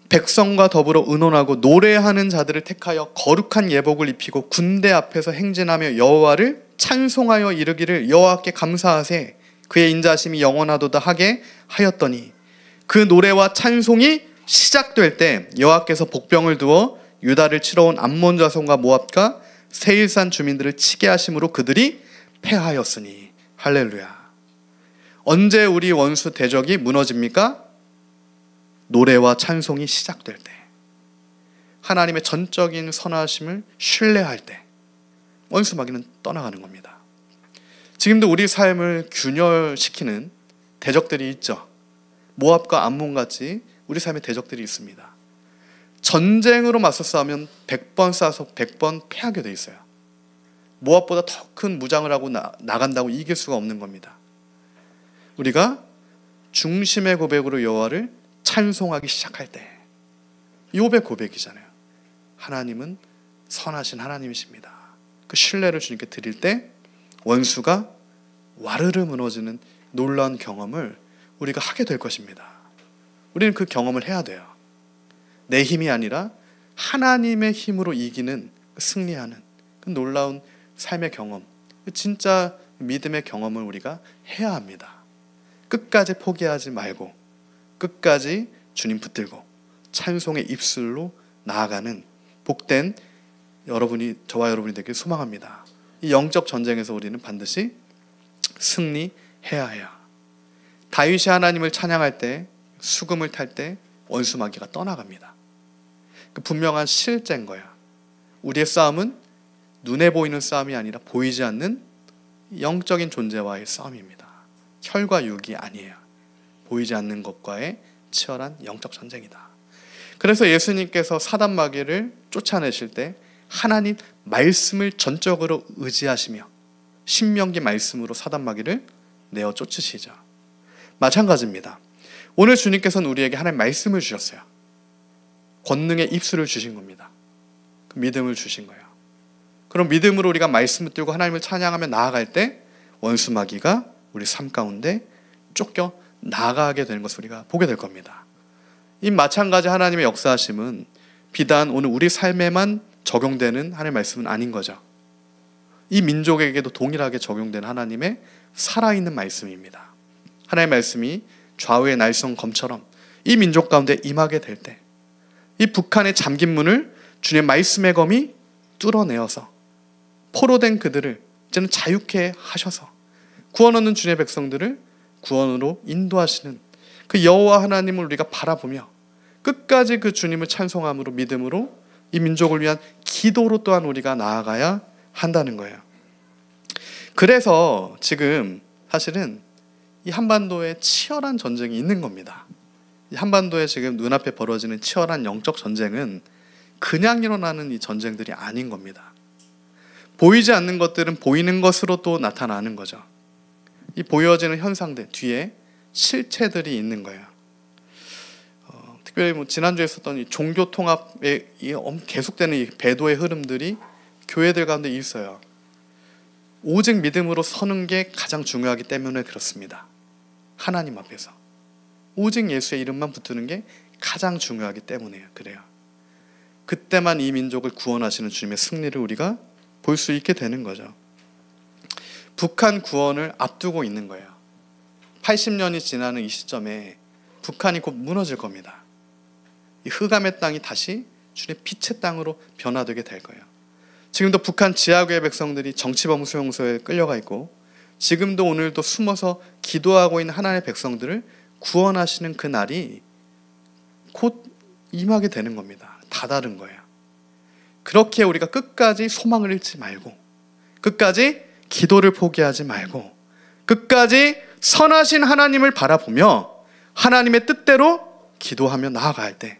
백성과 더불어 의논하고 노래하는 자들을 택하여 거룩한 예복을 입히고 군대 앞에서 행진하며 여호와를 찬송하여 이르기를 여호와께 감사하세. 그의 인자심이 영원하도다 하게 하였더니, 그 노래와 찬송이 시작될 때 여호와께서 복병을 두어 유다를 치러 온 암몬 자손과 모압과 세일산 주민들을 치게 하심으로 그들이 패하였으니. 할렐루야. 언제 우리 원수 대적이 무너집니까? 노래와 찬송이 시작될 때, 하나님의 전적인 선하심을 신뢰할 때 원수 마귀는 떠나가는 겁니다. 지금도 우리 삶을 균열시키는 대적들이 있죠. 모압과 암몬같이 우리 삶에 대적들이 있습니다. 전쟁으로 맞서 싸우면 100번 쏴서 100번 패하게 돼 있어요. 모압보다 더 큰 무장을 하고 나간다고 이길 수가 없는 겁니다. 우리가 중심의 고백으로 여호와를 찬송하기 시작할 때, 욥의 고백이잖아요. 하나님은 선하신 하나님이십니다. 그 신뢰를 주님께 드릴 때 원수가 와르르 무너지는 놀라운 경험을 우리가 하게 될 것입니다. 우리는 그 경험을 해야 돼요. 내 힘이 아니라 하나님의 힘으로 이기는, 승리하는 그 놀라운 삶의 경험, 진짜 믿음의 경험을 우리가 해야 합니다. 끝까지 포기하지 말고 끝까지 주님 붙들고 찬송의 입술로 나아가는 복된 저와 여러분이 되길 소망합니다. 이 영적 전쟁에서 우리는 반드시 승리해야 해요. 다윗이 하나님을 찬양할 때, 수금을 탈 때 원수 마귀가 떠나갑니다. 그 분명한 실제인 거야. 우리의 싸움은 눈에 보이는 싸움이 아니라 보이지 않는 영적인 존재와의 싸움입니다. 혈과 육이 아니에요. 보이지 않는 것과의 치열한 영적 전쟁이다. 그래서 예수님께서 사단 마귀를 쫓아내실 때 하나님 말씀을 전적으로 의지하시며 신명기 말씀으로 사단 마귀를 내어 쫓으시죠. 마찬가지입니다. 오늘 주님께서는 우리에게 하나님 말씀을 주셨어요. 권능의 입술을 주신 겁니다. 그 믿음을 주신 거예요. 그럼 믿음으로 우리가 말씀을 들고 하나님을 찬양하며 나아갈 때 원수 마귀가 우리 삶 가운데 쫓겨 나가게 되는 것을 우리가 보게 될 겁니다. 이 마찬가지 하나님의 역사하심은 비단 오늘 우리 삶에만 적용되는 하나님의 말씀은 아닌 거죠. 이 민족에게도 동일하게 적용되는 하나님의 살아있는 말씀입니다. 하나님의 말씀이 좌우의 날선 검처럼 이 민족 가운데 임하게 될 때 이 북한의 잠긴 문을 주님의 말씀의 검이 뚫어내어서 포로된 그들을 이제는 자유케 하셔서 구원 얻는 주님의 백성들을 구원으로 인도하시는 그 여호와 하나님을 우리가 바라보며 끝까지 그 주님을 찬송함으로 믿음으로 이 민족을 위한 기도로 또한 우리가 나아가야 한다는 거예요. 그래서 지금 사실은 이 한반도에 치열한 전쟁이 있는 겁니다. 이 한반도에 지금 눈앞에 벌어지는 치열한 영적 전쟁은 그냥 일어나는 이 전쟁들이 아닌 겁니다. 보이지 않는 것들은 보이는 것으로 또 나타나는 거죠. 이 보여지는 현상들 뒤에 실체들이 있는 거예요. 특별히 지난주에 있었던 이 종교 통합의 계속되는 이 배도의 흐름들이 교회들 가운데 있어요. 오직 믿음으로 서는 게 가장 중요하기 때문에 그렇습니다. 하나님 앞에서 오직 예수의 이름만 붙드는 게 가장 중요하기 때문에요. 그래요. 그때만 이 민족을 구원하시는 주님의 승리를 우리가 볼 수 있게 되는 거죠. 북한 구원을 앞두고 있는 거예요. 80년이 지나는 이 시점에 북한이 곧 무너질 겁니다. 이 흑암의 땅이 다시 주님의 빛의 땅으로 변화되게 될 거예요. 지금도 북한 지하교회 백성들이 정치범수용소에 끌려가 있고 지금도 오늘도 숨어서 기도하고 있는 하나님의 백성들을 구원하시는 그 날이 곧 임하게 되는 겁니다. 다다른 거예요. 그렇게 우리가 끝까지 소망을 잃지 말고 끝까지 기도를 포기하지 말고 끝까지 선하신 하나님을 바라보며 하나님의 뜻대로 기도하며 나아갈 때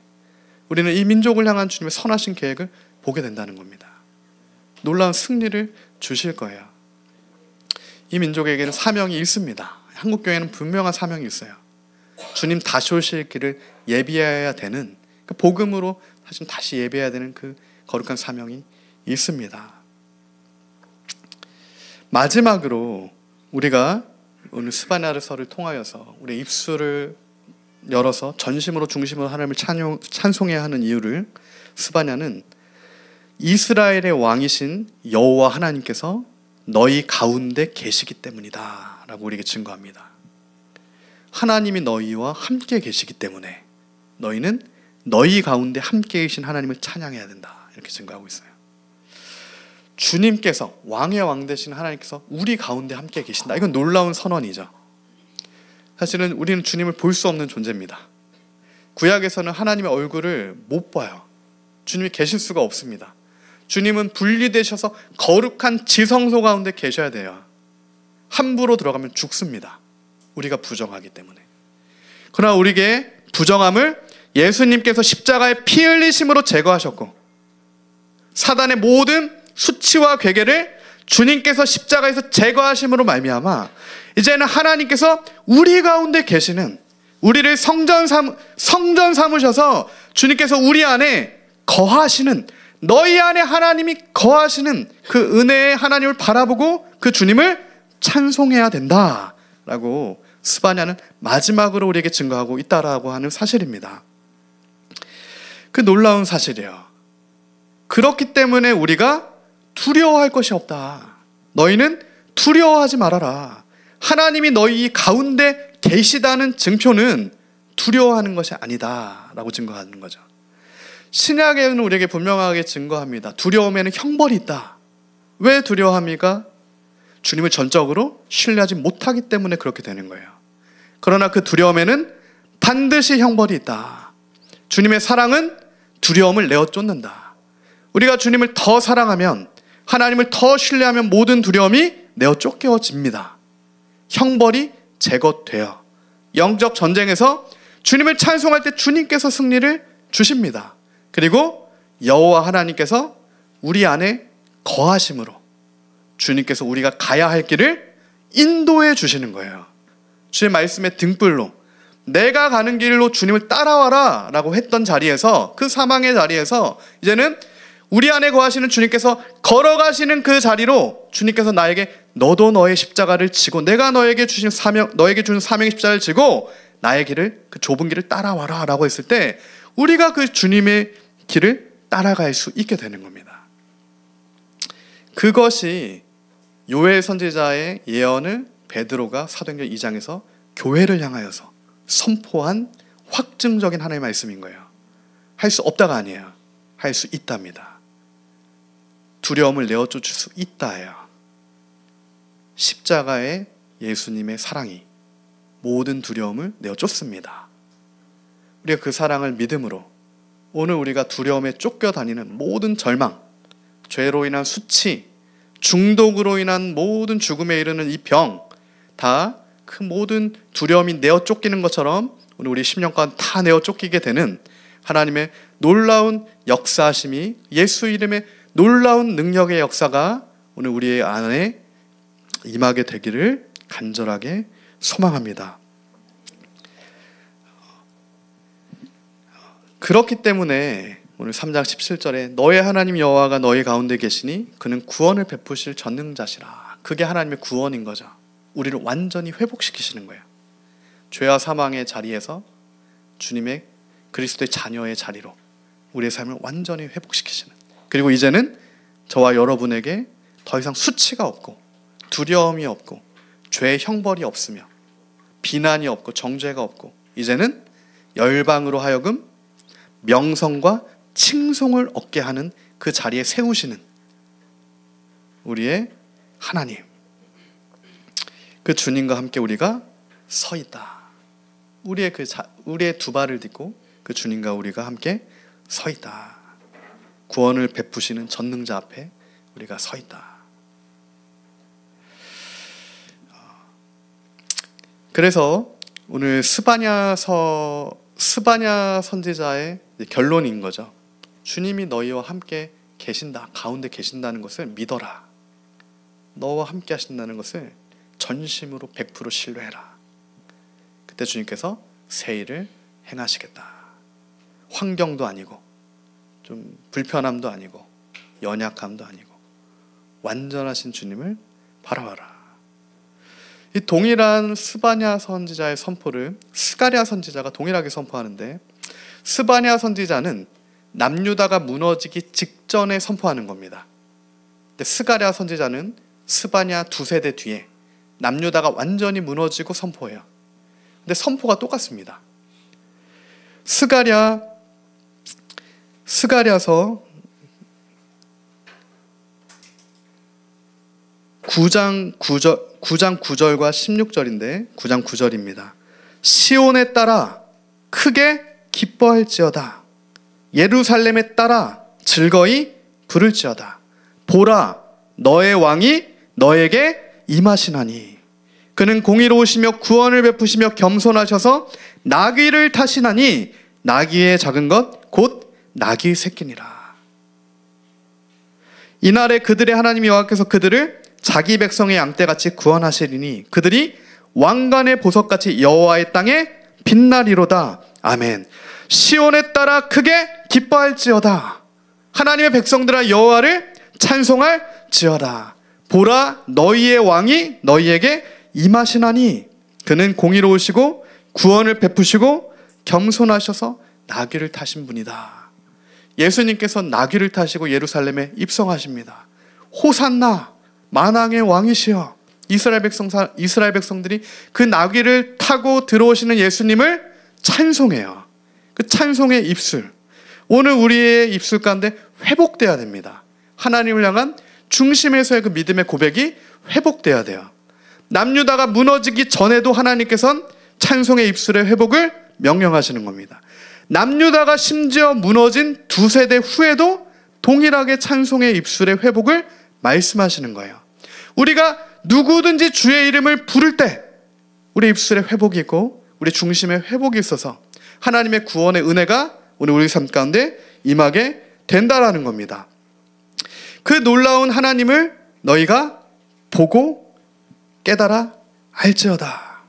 우리는 이 민족을 향한 주님의 선하신 계획을 보게 된다는 겁니다. 놀라운 승리를 주실 거예요. 이 민족에게는 사명이 있습니다. 한국교회는 분명한 사명이 있어요. 주님 다시 오실 길을 예비해야 되는 그 복음으로 사실 다시 예배해야 되는 그 거룩한 사명이 있습니다. 마지막으로 우리가 오늘 스바냐서를 통하여서 우리의 입술을 열어서 전심으로 중심으로 하나님을 찬송해야 하는 이유를 스바냐는 이스라엘의 왕이신 여호와 하나님께서 너희 가운데 계시기 때문이다 라고 우리에게 증거합니다. 하나님이 너희와 함께 계시기 때문에 너희는 너희 가운데 함께 계신 하나님을 찬양해야 된다 이렇게 증거하고 있어요. 주님께서 왕의 왕 되신 하나님께서 우리 가운데 함께 계신다. 이건 놀라운 선언이죠. 사실은 우리는 주님을 볼 수 없는 존재입니다. 구약에서는 하나님의 얼굴을 못 봐요. 주님이 계실 수가 없습니다. 주님은 분리되셔서 거룩한 지성소 가운데 계셔야 돼요. 함부로 들어가면 죽습니다. 우리가 부정하기 때문에. 그러나 우리에게 부정함을 예수님께서 십자가의 피 흘리심으로 제거하셨고 사단의 모든 수치와 괴계를 주님께서 십자가에서 제거하심으로 말미암아 이제는 하나님께서 우리 가운데 계시는 우리를 성전 삼으셔서 주님께서 우리 안에 거하시는 너희 안에 하나님이 거하시는 그 은혜의 하나님을 바라보고 그 주님을 찬송해야 된다라고 스바냐는 마지막으로 우리에게 증거하고 있다라고 하는 사실입니다. 그 놀라운 사실이에요. 그렇기 때문에 우리가 두려워할 것이 없다. 너희는 두려워하지 말아라. 하나님이 너희 가운데 계시다는 증표는 두려워하는 것이 아니다 라고 증거하는 거죠. 신약에는 우리에게 분명하게 증거합니다. 두려움에는 형벌이 있다. 왜 두려워합니까? 주님을 전적으로 신뢰하지 못하기 때문에 그렇게 되는 거예요. 그러나 그 두려움에는 반드시 형벌이 있다. 주님의 사랑은 두려움을 내어 쫓는다. 우리가 주님을 더 사랑하면, 하나님을 더 신뢰하면 모든 두려움이 내어 쫓겨집니다. 형벌이 제거되어 영적 전쟁에서 주님을 찬송할 때 주님께서 승리를 주십니다. 그리고 여호와 하나님께서 우리 안에 거하심으로 주님께서 우리가 가야 할 길을 인도해 주시는 거예요. 주의 말씀의 등불로 내가 가는 길로 주님을 따라와라 라고 했던 자리에서, 그 사망의 자리에서 이제는 우리 안에 거하시는 주님께서 걸어가시는 그 자리로 주님께서 나에게 너도 너의 십자가를 지고, 내가 너에게 주신 사명의 십자가를 지고 나의 길을, 그 좁은 길을 따라와라 라고 했을 때 우리가 그 주님의 길을 따라갈 수 있게 되는 겁니다. 그것이 요엘 선지자의 예언을 베드로가 사도행전 2장에서 교회를 향하여서 선포한 확증적인 하나님의 말씀인 거예요. 할 수 없다가 아니에요. 할 수 있답니다. 두려움을 내어 쫓을 수 있다예요. 십자가의 예수님의 사랑이 모든 두려움을 내어 쫓습니다. 우리가 그 사랑을 믿음으로 오늘 우리가 두려움에 쫓겨다니는 모든 절망, 죄로 인한 수치, 중독으로 인한 모든 죽음에 이르는 이 병, 다 그 모든 두려움이 내어 쫓기는 것처럼 오늘 우리 10년간 다 내어 쫓기게 되는 하나님의 놀라운 역사하심이, 예수 이름의 놀라운 능력의 역사가 오늘 우리의 안에 임하게 되기를 간절하게 소망합니다. 그렇기 때문에 오늘 3장 17절에 너의 하나님 여호와가 너희 가운데 계시니 그는 구원을 베푸실 전능자시라. 그게 하나님의 구원인 거죠. 우리를 완전히 회복시키시는 거예요. 죄와 사망의 자리에서 주님의 그리스도의 자녀의 자리로 우리의 삶을 완전히 회복시키시는, 그리고 이제는 저와 여러분에게 더 이상 수치가 없고 두려움이 없고 죄의 형벌이 없으며 비난이 없고 정죄가 없고, 이제는 열방으로 하여금 명성과 칭송을 얻게 하는 그 자리에 세우시는 우리의 하나님, 그 주님과 함께 우리가 서 있다. 우리의 두 발을 딛고 그 주님과 우리가 함께 서 있다. 구원을 베푸시는 전능자 앞에 우리가 서 있다. 그래서 오늘 스바냐 선지자의 결론인 거죠. 주님이 너희와 함께 계신다, 가운데 계신다는 것을 믿어라. 너와 함께 하신다는 것을 전심으로 100% 신뢰해라. 그때 주님께서 새 일을 행하시겠다. 환경도 아니고 좀 불편함도 아니고 연약함도 아니고 완전하신 주님을 바라봐라. 이 동일한 스바냐 선지자의 선포를 스가랴 선지자가 동일하게 선포하는데, 스바냐 선지자는 남유다가 무너지기 직전에 선포하는 겁니다. 근데 스가랴 선지자는 스바냐 두세대 뒤에 남유다가 완전히 무너지고 선포해요. 근데 선포가 똑같습니다. 스가랴서 9장 9절과 16절인데 9장 9절입니다. 시온에 따라 크게 기뻐할지어다. 예루살렘에 따라 즐거이 부를지어다. 보라, 너의 왕이 너에게 임하시나니 그는 공의로우시며 구원을 베푸시며 겸손하셔서 나귀를 타시나니 나귀의 작은 것 곧 나귀 새끼니라. 이날에 그들의 하나님 여호와께서 그들을 자기 백성의 양떼같이 구원하시리니 그들이 왕관의 보석같이 여호와의 땅에 빛나리로다. 아멘. 시온에 따라 크게 기뻐할지어다. 하나님의 백성들아 여호와를 찬송할지어다. 보라, 너희의 왕이 너희에게 임하시나니 그는 공의로우시고 구원을 베푸시고 겸손하셔서 나귀를 타신 분이다. 예수님께서 나귀를 타시고 예루살렘에 입성하십니다. 호산나, 만왕의 왕이시여. 이스라엘 백성들이 그 나귀를 타고 들어오시는 예수님을 찬송해요. 그 찬송의 입술, 오늘 우리의 입술 가운데 회복돼야 됩니다. 하나님을 향한 중심에서의 그 믿음의 고백이 회복돼야 돼요. 남유다가 무너지기 전에도 하나님께서는 찬송의 입술의 회복을 명령하시는 겁니다. 남유다가 심지어 무너진 2세대 후에도 동일하게 찬송의 입술의 회복을 말씀하시는 거예요. 우리가 누구든지 주의 이름을 부를 때 우리 입술의 회복이 있고 우리 중심의 회복이 있어서 하나님의 구원의 은혜가 오늘 우리 삶 가운데 임하게 된다라는 겁니다. 그 놀라운 하나님을 너희가 보고 깨달아 알지어다.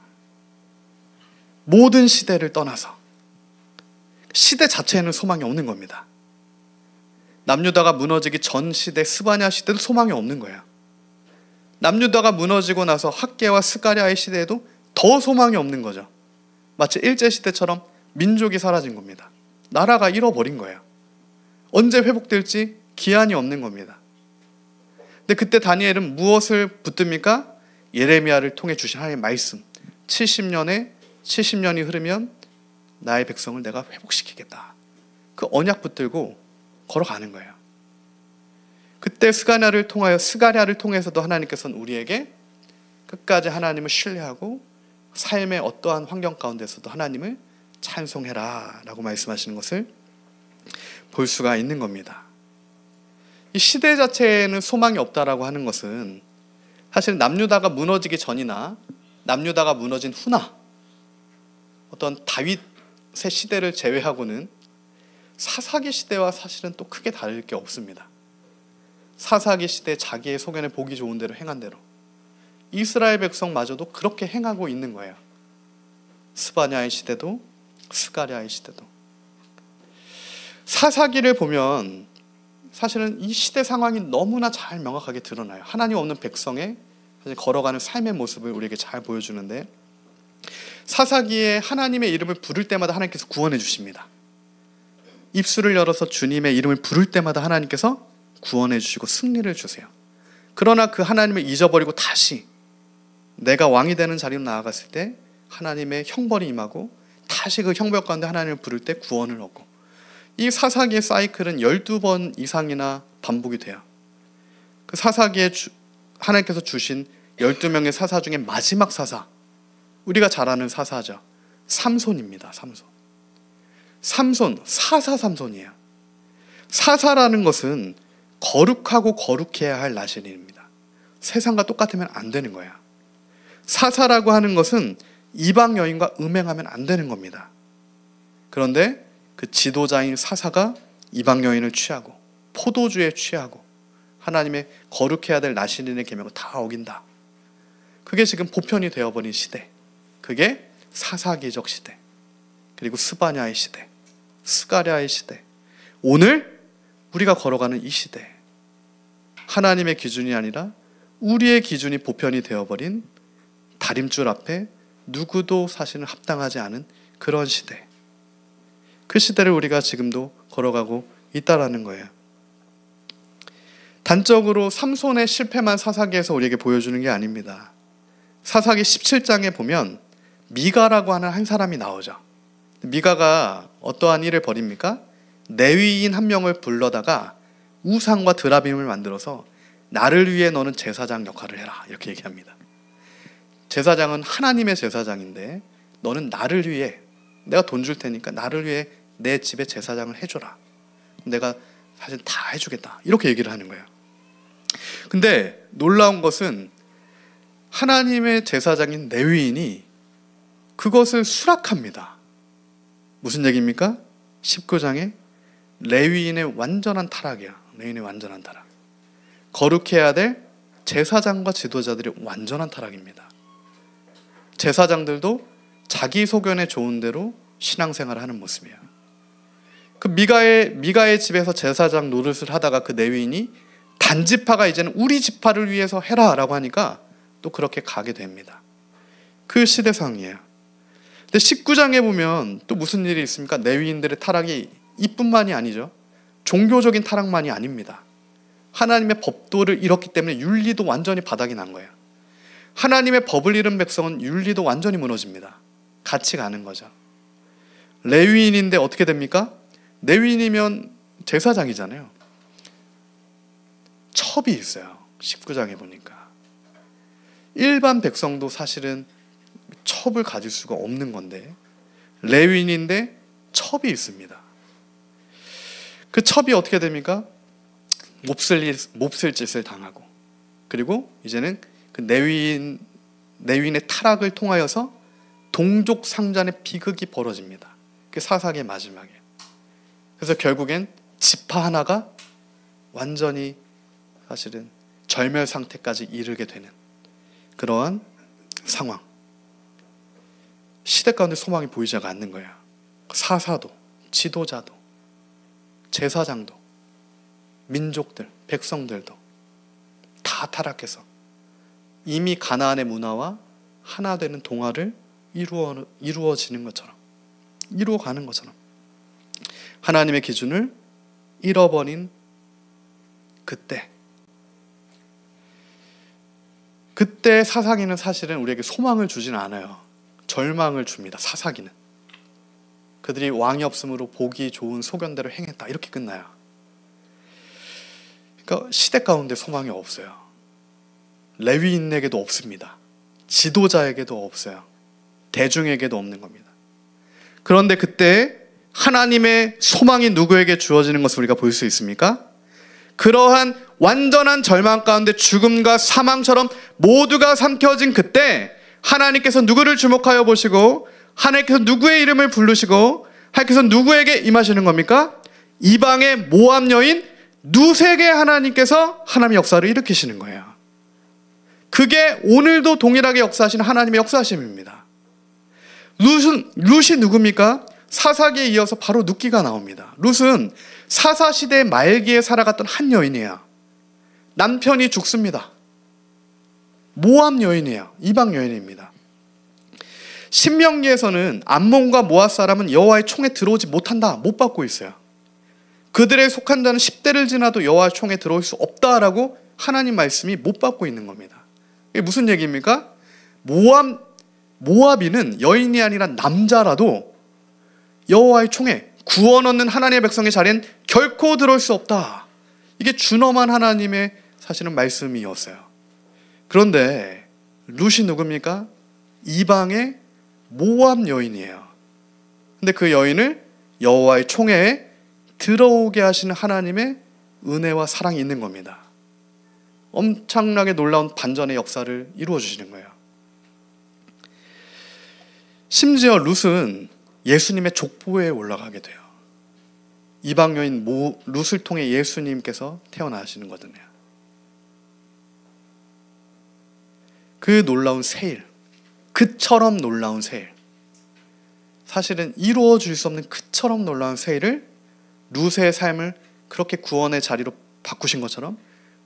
모든 시대를 떠나서 시대 자체에는 소망이 없는 겁니다. 남유다가 무너지기 전 시대 스바냐 시대도 소망이 없는 거예요. 남유다가 무너지고 나서 학개와 스가랴의 시대에도 더 소망이 없는 거죠. 마치 일제시대처럼 민족이 사라진 겁니다. 나라가 잃어버린 거예요. 언제 회복될지 기한이 없는 겁니다. 근데 그때 다니엘은 무엇을 붙듭니까? 예레미야를 통해 주신 하나님의 말씀. 70년이 흐르면 나의 백성을 내가 회복시키겠다. 그 언약 붙들고 걸어가는 거예요. 그때 스가랴를 통해서도 하나님께서는 우리에게 끝까지 하나님을 신뢰하고 삶의 어떠한 환경 가운데서도 하나님을 찬송해라 라고 말씀하시는 것을 볼 수가 있는 겁니다. 이 시대 자체에는 소망이 없다라고 하는 것은 사실 남유다가 무너지기 전이나 남유다가 무너진 후나 어떤 다윗의 시대를 제외하고는 사사기 시대와 사실은 또 크게 다를 게 없습니다. 사사기 시대 자기의 소견에 보기 좋은 대로 행한 대로 이스라엘 백성마저도 그렇게 행하고 있는 거예요. 스바냐의 시대도 스가랴의 시대도. 사사기를 보면 사실은 이 시대 상황이 너무나 잘 명확하게 드러나요. 하나님 없는 백성의 사실 걸어가는 삶의 모습을 우리에게 잘 보여주는데 사사기에 하나님의 이름을 부를 때마다 하나님께서 구원해 주십니다. 입술을 열어서 주님의 이름을 부를 때마다 하나님께서 구원해 주시고 승리를 주세요. 그러나 그 하나님을 잊어버리고 다시 내가 왕이 되는 자리로 나아갔을 때 하나님의 형벌이 임하고 다시 그 형벌 가운데 하나님을 부를 때 구원을 얻고 이 사사기의 사이클은 12번 이상이나 반복이 돼요. 그 사사기에 하나님께서 주신 12명의 사사 중에 마지막 사사, 우리가 잘 아는 사사죠. 삼손입니다. 삼손, 사사 삼손이에요. 사사라는 것은 거룩하고 거룩해야 할 나신입니다. 세상과 똑같으면 안 되는 거야. 사사라고 하는 것은 이방 여인과 음행하면 안 되는 겁니다. 그런데 그 지도자인 사사가 이방 여인을 취하고 포도주에 취하고 하나님의 거룩해야 될 나신인의 계명을 다 어긴다. 그게 지금 보편이 되어버린 시대. 그게 사사기적 시대. 그리고 스바냐의 시대. 스가랴의 시대. 오늘 우리가 걸어가는 이 시대. 하나님의 기준이 아니라 우리의 기준이 보편이 되어버린 다림줄 앞에 누구도 사실은 합당하지 않은 그런 시대. 그 시대를 우리가 지금도 걸어가고 있다라는 거예요. 단적으로 삼손의 실패만 사사기에서 우리에게 보여주는 게 아닙니다. 사사기 17장에 보면 미가라고 하는 한 사람이 나오죠. 미가가 어떠한 일을 벌입니까? 레위인 한 명을 불러다가 우상과 드라빔을 만들어서 나를 위해 너는 제사장 역할을 해라 이렇게 얘기합니다. 제사장은 하나님의 제사장인데 너는 나를 위해 내가 돈 줄 테니까 나를 위해 내 집에 제사장을 해줘라. 내가 사실 다 해주겠다 이렇게 얘기를 하는 거예요. 근데 놀라운 것은 하나님의 제사장인 레위인이 그것을 수락합니다. 무슨 얘기입니까? 19장에 레위인의 완전한 타락이야. 레위인의 완전한 타락. 거룩해야 될 제사장과 지도자들의 완전한 타락입니다. 제사장들도 자기 소견에 좋은 대로 신앙생활을 하는 모습이에요. 그 미가의 집에서 제사장 노릇을 하다가 그 레위인이 단지파가 이제는 우리 지파를 위해서 해라 라고 하니까 또 그렇게 가게 됩니다. 그 시대상이에요. 근데 19장에 보면 또 무슨 일이 있습니까? 레위인들의 타락이 이뿐만이 아니죠. 종교적인 타락만이 아닙니다. 하나님의 법도를 잃었기 때문에 윤리도 완전히 바닥이 난 거예요. 하나님의 법을 잃은 백성은 윤리도 완전히 무너집니다. 같이 가는 거죠. 레위인인데 어떻게 됩니까? 레위인이면 제사장이잖아요. 첩이 있어요. 19장에 보니까. 일반 백성도 사실은 첩을 가질 수가 없는 건데 레위인인데 첩이 있습니다. 그 첩이 어떻게 됩니까? 몹쓸 짓을 당하고, 그리고 이제는 그 내위인의 타락을 통하여서 동족 상잔의 비극이 벌어집니다. 그 사사기의 마지막에. 그래서 결국엔 지파 하나가 완전히 사실은 절멸 상태까지 이르게 되는 그러한 상황. 시대 가운데 소망이 보이지가 않는 거예요. 사사도, 지도자도, 제사장도, 민족들, 백성들도 다 타락해서 이미 가나안의 문화와 하나 되는 동화를 이루어지는 것처럼, 이루어가는 것처럼 하나님의 기준을 잃어버린 그때 사사기는 사실은 우리에게 소망을 주지는 않아요. 절망을 줍니다. 사사기는 그들이 왕이 없으므로 보기 좋은 소견대로 행했다, 이렇게 끝나요. 그러니까 시대 가운데 소망이 없어요. 레위인에게도 없습니다. 지도자에게도 없어요. 대중에게도 없는 겁니다. 그런데 그때 하나님의 소망이 누구에게 주어지는 것을 우리가 볼 수 있습니까? 그러한 완전한 절망 가운데 죽음과 사망처럼 모두가 삼켜진 그때 하나님께서 누구를 주목하여 보시고, 하나님께서 누구의 이름을 부르시고, 하나님께서 누구에게 임하시는 겁니까? 이방의 모압 여인 룻에게 하나님께서 하나님의 역사를 일으키시는 거예요. 그게 오늘도 동일하게 역사하시는 하나님의 역사하심입니다. 룻이 누굽니까? 사사기에 이어서 바로 룻기가 나옵니다. 룻은 사사시대의 말기에 살아갔던 한 여인이에요. 남편이 죽습니다. 모압 여인이에요. 이방 여인입니다. 신명기에서는 암몬과 모압 사람은 여호와의 총에 들어오지 못한다, 못 받고 있어요. 그들에 속한 자는 10대를 지나도 여호와의 총에 들어올 수 없다라고 하나님 말씀이 못 받고 있는 겁니다. 이게 무슨 얘기입니까? 모압인은 여인이 아니라 남자라도 여호와의 총에, 구원 얻는 하나님의 백성의 자리엔 결코 들어올 수 없다. 이게 준엄한 하나님의 사실은 말씀이었어요. 그런데 룻이 누굽니까? 이방의 모압 여인이에요. 근데 그 여인을 여호와의 총회에 들어오게 하시는 하나님의 은혜와 사랑이 있는 겁니다. 엄청나게 놀라운 반전의 역사를 이루어 주시는 거예요. 심지어 룻은 예수님의 족보에 올라가게 돼요. 이방 여인 룻을 통해 예수님께서 태어나시는 거거든요. 그 놀라운 세일, 그처럼 놀라운 세일, 사실은 이루어질 수 없는 그처럼 놀라운 세일을 룻의 삶을 그렇게 구원의 자리로 바꾸신 것처럼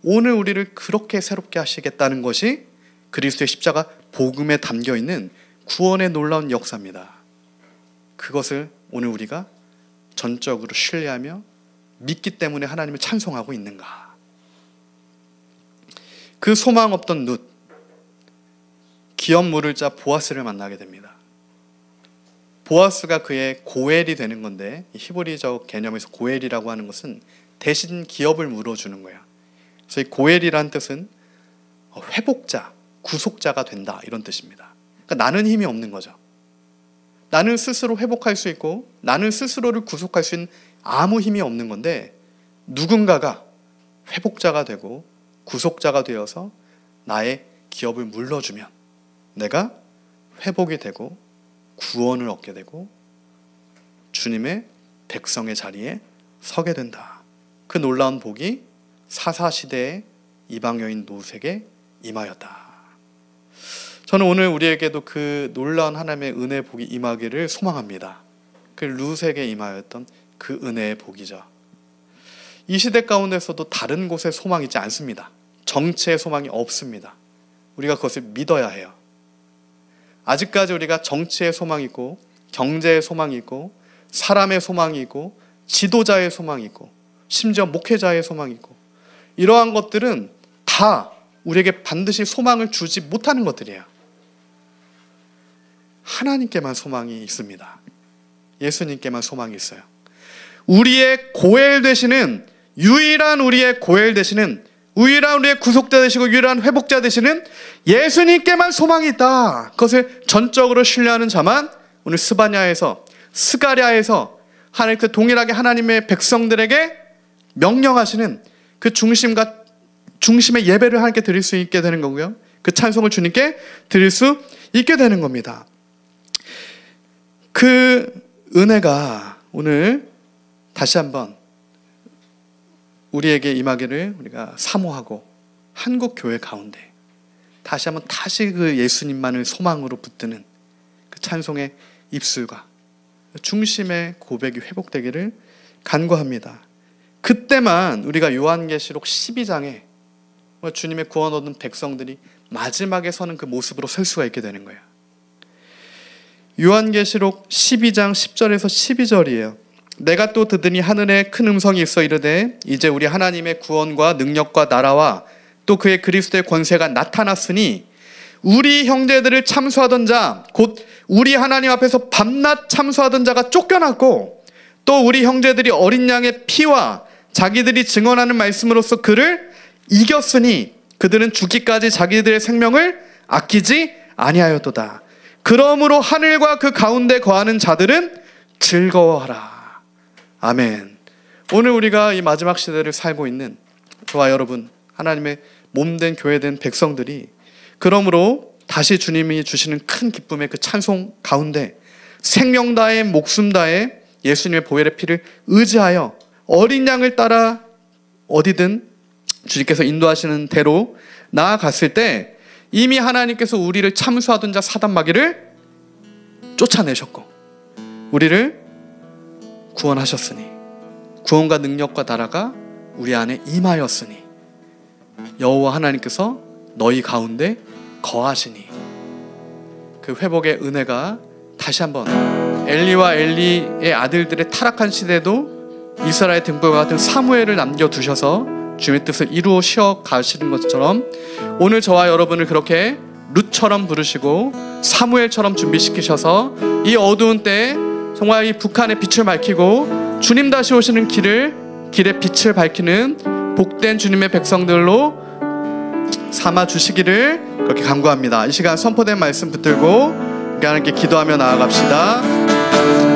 오늘 우리를 그렇게 새롭게 하시겠다는 것이 그리스도의 십자가 복음에 담겨있는 구원의 놀라운 역사입니다. 그것을 오늘 우리가 전적으로 신뢰하며 믿기 때문에 하나님을 찬송하고 있는가? 그 소망 없던 룻, 기업 물을 자 보아스를 만나게 됩니다. 보아스가 그의 고엘이 되는 건데, 히브리적 개념에서 고엘이라고 하는 것은 대신 기업을 물어주는 거야. 그래서 이 고엘이라는 뜻은 회복자, 구속자가 된다, 이런 뜻입니다. 그러니까 나는 힘이 없는 거죠. 나는 스스로 회복할 수 있고 나는 스스로를 구속할 수 있는 아무 힘이 없는 건데, 누군가가 회복자가 되고 구속자가 되어서 나의 기업을 물러주면 내가 회복이 되고 구원을 얻게 되고 주님의 백성의 자리에 서게 된다. 그 놀라운 복이 사사시대의 이방 여인 룻에게 임하였다. 저는 오늘 우리에게도 그 놀라운 하나님의 은혜의 복이 임하기를 소망합니다. 그 룻에게 임하였던 그 은혜의 복이죠. 이 시대 가운데서도 다른 곳에 소망이 있지 않습니다. 정치의 소망이 없습니다. 우리가 그것을 믿어야 해요. 아직까지 우리가 정치의 소망이 있고 경제의 소망이 있고 사람의 소망이 있고 지도자의 소망이 있고 심지어 목회자의 소망이 있고, 이러한 것들은 다 우리에게 반드시 소망을 주지 못하는 것들이에요. 하나님께만 소망이 있습니다. 예수님께만 소망이 있어요. 우리의 고엘 되시는, 유일한 우리의 고엘 되시는, 유일한 우리의 구속자 되시고 유일한 회복자 되시는 예수님께만 소망이 있다. 그것을 전적으로 신뢰하는 자만 오늘 스가랴에서 하나님께서 동일하게 하나님의 백성들에게 명령하시는 그 중심의 예배를 하나님께 드릴 수 있게 되는 거고요. 그 찬송을 주님께 드릴 수 있게 되는 겁니다. 그 은혜가 오늘 다시 한번 우리에게 임하기를 우리가 사모하고 한국 교회 가운데 다시 그 예수님만을 소망으로 붙드는 그 찬송의 입술과 중심의 고백이 회복되기를 간구합니다. 그때만 우리가 요한계시록 12장에 주님의 구원 얻은 백성들이 마지막에 서는 그 모습으로 설 수가 있게 되는 거예요. 요한계시록 12장 10절에서 12절이에요. 내가 또 듣더니 하늘에 큰 음성이 있어 이르되 이제 우리 하나님의 구원과 능력과 나라와 또 그의 그리스도의 권세가 나타났으니 우리 형제들을 참수하던 자 곧 우리 하나님 앞에서 밤낮 참수하던 자가 쫓겨났고 또 우리 형제들이 어린 양의 피와 자기들이 증언하는 말씀으로써 그를 이겼으니 그들은 죽기까지 자기들의 생명을 아끼지 아니하였도다. 그러므로 하늘과 그 가운데 거하는 자들은 즐거워하라. 아멘. 오늘 우리가 이 마지막 시대를 살고 있는 저와 여러분 하나님의 몸된 교회된 백성들이 그러므로 다시 주님이 주시는 큰 기쁨의 그 찬송 가운데 생명 다해 목숨 다해 예수님의 보혈의 피를 의지하여 어린 양을 따라 어디든 주님께서 인도하시는 대로 나아갔을 때 이미 하나님께서 우리를 참수하던 자 사단 마귀를 쫓아내셨고 우리를 구원하셨으니 구원과 능력과 나라가 우리 안에 임하였으니 여호와 하나님께서 너희 가운데 거하시니 그 회복의 은혜가 다시 한번 엘리와 엘리의 아들들의 타락한 시대에도 이스라엘 등불과 같은 사무엘을 남겨두셔서 주님의 뜻을 이루어 가시는 것처럼 오늘 저와 여러분을 그렇게 룻처럼 부르시고 사무엘처럼 준비시키셔서 이 어두운 때에 정말 이 북한의 빛을 밝히고 주님 다시 오시는 길의 빛을 밝히는 복된 주님의 백성들로 삼아 주시기를 그렇게 간구합니다. 이 시간 선포된 말씀 붙들고 하나님께 기도하며 나아갑시다.